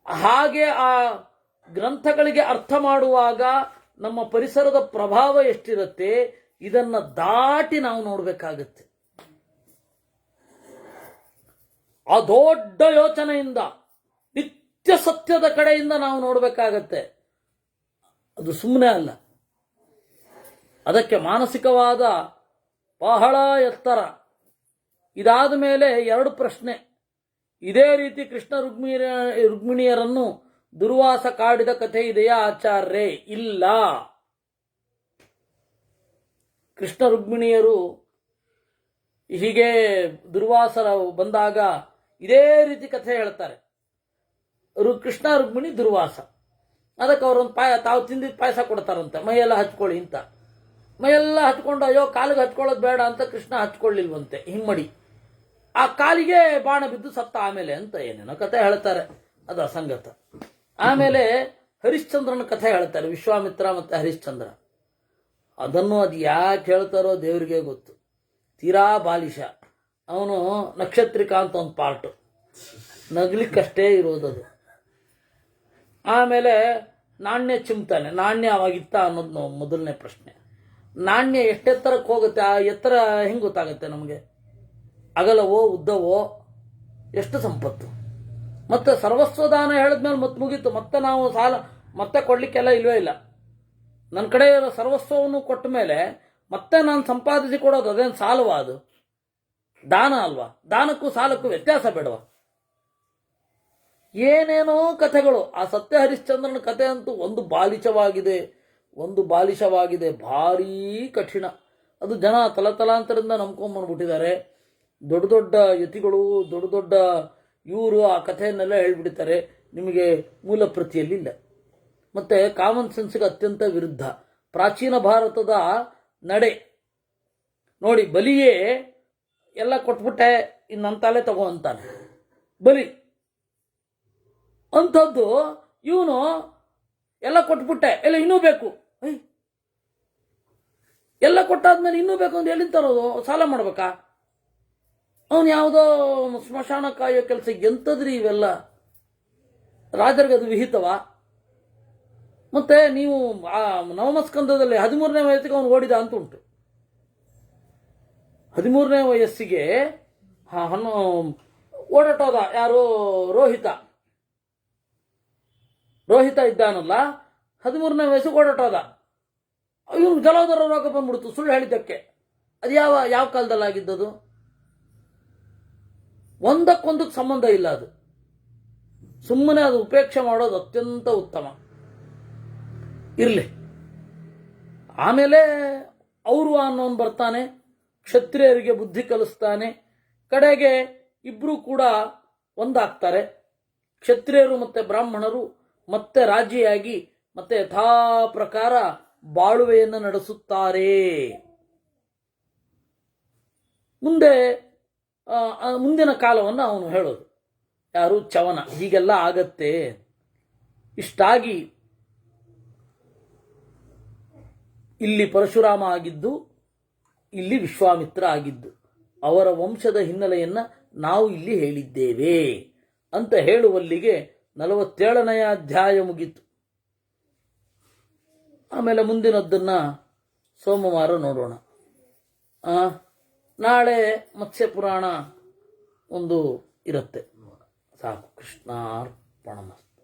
ಹಾಗೆ ಆ ಗ್ರಂಥಗಳಿಗೆ ಅರ್ಥ ಮಾಡುವಾಗ ನಮ್ಮ ಪರಿಸರದ ಪ್ರಭಾವ ಎಷ್ಟಿರುತ್ತೆ, ಇದನ್ನು ದಾಟಿ ನಾವು ನೋಡಬೇಕಾಗತ್ತೆ. ಆ ದೊಡ್ಡ ಯೋಚನೆಯಿಂದ, ನಿತ್ಯ ಸತ್ಯದ ಕಡೆಯಿಂದ ನಾವು ನೋಡಬೇಕಾಗತ್ತೆ. ಅದು ಸುಮ್ಮನೆ ಅಲ್ಲ. ಅದಕ್ಕೆ ಮಾನಸಿಕವಾದ ಬಹಳ ಎತ್ತರ. ಇದಾದ ಮೇಲೆ 2 ಪ್ರಶ್ನೆ. ಇದೇ ರೀತಿ ಕೃಷ್ಣ ರುಕ್ಮಿಣಿಯರನ್ನು ದುರ್ವಾಸ ಕಾಡಿದ ಕಥೆ ಇದೆಯಾ ಆಚಾರ್ಯರೇ? ಇಲ್ಲ. ಕೃಷ್ಣ ರುಕ್ಮಿಣಿಯರು ಹೀಗೆ ದುರ್ವಾಸರ ಬಂದಾಗ ಇದೇ ರೀತಿ ಕಥೆ ಹೇಳ್ತಾರೆ. ಕೃಷ್ಣ ರುಕ್ಮಿಣಿ ದುರ್ವಾಸ, ಅದಕ್ಕೆ ಅವರೊಂದು ತಾವು ತಿಂದಿದ್ದ ಪಾಯಸ ಕೊಡ್ತಾರಂತೆ, ಮೈಯೆಲ್ಲ ಹಚ್ಕೊಳ್ಳಿ ಅಂತ. ಮೈಯೆಲ್ಲ ಹಚ್ಕೊಂಡು ಅಯ್ಯೋ ಕಾಲಿಗೆ ಹಚ್ಕೊಳ್ಳೋದು ಬೇಡ ಅಂತ ಕೃಷ್ಣ ಹಚ್ಕೊಳ್ಳಿಲ್ವಂತೆ, ಹಿಮ್ಮಡಿ. ಆ ಕಾಲಿಗೆ ಬಾಣ ಬಿದ್ದು ಸತ್ತ ಆಮೇಲೆ ಅಂತ ಏನೇನೋ ಕಥೆ ಹೇಳ್ತಾರೆ, ಅದು ಅಸಂಗತ. ಆಮೇಲೆ ಹರಿಶ್ಚಂದ್ರನ ಕಥೆ ಹೇಳ್ತಾರೆ, ವಿಶ್ವಾಮಿತ್ರ ಮತ್ತು ಹರಿಶ್ಚಂದ್ರ. ಅದನ್ನು ಅದು ಯಾಕೆ ಹೇಳ್ತಾರೋ ದೇವರಿಗೆ ಗೊತ್ತು. ತೀರಾ ಬಾಲಿಶ ಅವನು. ನಕ್ಷತ್ರಿಕ ಅಂತ ಒಂದು ಪಾರ್ಟು, ನಗ್ಲಿಕ್ಕಷ್ಟೇ ಇರೋದದು. ಆಮೇಲೆ ನಾಣ್ಯ ಚಿಮ್ತಾನೆ. ನಾಣ್ಯ ಅವಾಗಿತ್ತ ಅನ್ನೋದು ಮೊದಲನೇ ಪ್ರಶ್ನೆ. ನಾಣ್ಯ ಎಷ್ಟೆತ್ತರಕ್ಕೆ ಹೋಗುತ್ತೆ, ಆ ಎತ್ತರ ಹೆಂಗೆ ಗೊತ್ತಾಗುತ್ತೆ ನಮಗೆ? ಅಗಲವೋ ಉದ್ದವೋ, ಎಷ್ಟು ಸಂಪತ್ತು. ಮತ್ತೆ ಸರ್ವಸ್ವದಾನ ಹೇಳಿದ್ಮೇಲೆ ಮತ್ತೆ ಮುಗೀತು. ಮತ್ತೆ ನಾವು ಸಾಲ ಮತ್ತೆ ಕೊಡ್ಲಿಕ್ಕೆಲ್ಲ ಇಲ್ವೇ ಇಲ್ಲ. ನನ್ನ ಕಡೆ ಇರೋ ಸರ್ವಸ್ವವನ್ನು ಕೊಟ್ಟ ಮೇಲೆ ಮತ್ತೆ ನಾನು ಸಂಪಾದಿಸಿ ಕೊಡೋದು ಅದೇನು ಸಾಲವಾ? ಅದು ದಾನ ಅಲ್ವಾ? ದಾನಕ್ಕೂ ಸಾಲಕ್ಕೂ ವ್ಯತ್ಯಾಸ ಬೇಡವಾ? ಏನೇನೋ ಕಥೆಗಳು. ಆ ಸತ್ಯ ಹರಿಶ್ಚಂದ್ರನ ಕಥೆ ಅಂತೂ ಒಂದು ಬಾಲಿಶವಾಗಿದೆ, ಭಾರೀ ಕಠಿಣ. ಅದು ಜನ ತಲತಲಾಂತರದಿಂದ ನಂಬ್ಕೊಂಡ್ಬಂದ್ಬಿಟ್ಟಿದ್ದಾರೆ. ದೊಡ್ಡ ದೊಡ್ಡ ಯತಿಗಳು, ದೊಡ್ಡ ದೊಡ್ಡ ಇವರು ಆ ಕಥೆಯನ್ನೆಲ್ಲ ಹೇಳ್ಬಿಡ್ತಾರೆ. ನಿಮಗೆ ಮೂಲ ಪ್ರತಿಯಲ್ಲಿಲ್ಲ. ಮತ್ತು ಕಾಮನ್ ಸೆನ್ಸ್ಗೆ ಅತ್ಯಂತ ವಿರುದ್ಧ. ಪ್ರಾಚೀನ ಭಾರತದ ನಡೆ ನೋಡಿ. ಬಲಿಯೇ ಎಲ್ಲ ಕೊಟ್ಬಿಟ್ಟೆ, ಇನ್ನಂತಾಲೆ ತಗೋ ಅಂತಾನೆ ಬಲಿ. ಅಂಥದ್ದು ಇವನು ಎಲ್ಲ ಕೊಟ್ಬಿಟ್ಟೆ, ಎಲ್ಲ ಇನ್ನೂ ಬೇಕು. ಎಲ್ಲ ಕೊಟ್ಟಾದ್ಮೇಲೆ ಇನ್ನೂ ಬೇಕು ಅಂದ್ರೆ ಎಲ್ಲಿಂದ ತರೋದು? ಸಾಲ ಮಾಡ್ಬೇಕಾ? ಅವನು ಯಾವುದೋ ಸ್ಮಶಾನ ಕಾಯೋ ಕೆಲಸ. ಎಂಥದ್ರಿ ಇವೆಲ್ಲ? ರಾಜರಿಗೆ ಅದು ವಿಹಿತವಾ? ಮತ್ತೆ ನೀವು ಆ ನವಮಸ್ಕಂದದಲ್ಲಿ 13ನೇ ವಯಸ್ಸಿಗೆ ಅವನು ಓಡಿದ ಅಂತ ಉಂಟು. 13ನೇ ವಯಸ್ಸಿಗೆ ಓಡಾಟೋದ. ಯಾರು? ರೋಹಿತ ಇದ್ದಾನಲ್ಲ, 13ನೇ ವಯಸ್ಸಿಗೆ ಓಡಾಟೋದ. ಇವನು ಜಲೋದರ ರೋಗ ಬಂದ್ಬಿಡ್ತು ಸುಳ್ಳು ಹೇಳಿದ್ದಕ್ಕೆ. ಅದು ಯಾವ ಕಾಲದಲ್ಲಿ ಆಗಿದ್ದದು? ಒಂದಕ್ಕೊಂದಕ್ಕೆ ಸಂಬಂಧ ಇಲ್ಲ. ಅದು ಸುಮ್ಮನೆ ಅದು ಉಪೇಕ್ಷೆ ಮಾಡೋದು ಅತ್ಯಂತ ಉತ್ತಮ. ಇರಲಿ. ಆಮೇಲೆ ಅವರು ಅನ್ನೋನು ಬರ್ತಾನೆ, ಕ್ಷತ್ರಿಯರಿಗೆ ಬುದ್ಧಿ ಕಲಿಸ್ತಾನೆ. ಕಡೆಗೆ ಇಬ್ಬರೂ ಕೂಡ ಒಂದಾಗ್ತಾರೆ. ಕ್ಷತ್ರಿಯರು ಮತ್ತು ಬ್ರಾಹ್ಮಣರು ಮತ್ತೆ ರಾಜಿಯಾಗಿ ಮತ್ತೆ ಯಥಾ ಪ್ರಕಾರ ಬಾಳುವೆಯನ್ನು ನಡೆಸುತ್ತಾರೆ. ಮುಂದಿನ ಕಾಲವನ್ನು ಅವನು ಹೇಳೋದು. ಯಾರು? ಚವನ. ಹೀಗೆಲ್ಲ ಆಗತ್ತೆ. ಇಷ್ಟಾಗಿ ಇಲ್ಲಿ ಪರಶುರಾಮ ಆಗಿದ್ದು, ಇಲ್ಲಿ ವಿಶ್ವಾಮಿತ್ರ ಆಗಿದ್ದು, ಅವರ ವಂಶದ ಹಿನ್ನೆಲೆಯನ್ನು ನಾವು ಇಲ್ಲಿ ಹೇಳಿದ್ದೇವೆ. ಅಂತ ಹೇಳುವಲ್ಲಿಗೆ 47ನೇ ಅಧ್ಯಾಯ ಮುಗೀತು. ಆಮೇಲೆ ಮುಂದಿನದ್ದನ್ನ ಸೋಮವಾರ ನೋಡೋಣ. ನಾಳೆ ಮತ್ಸ್ಯ ಪುರಾಣ ಒಂದು ಇರುತ್ತೆ. ಸಾಕು. ಕೃಷ್ಣಾರ್ಪಣಮಸ್ತು.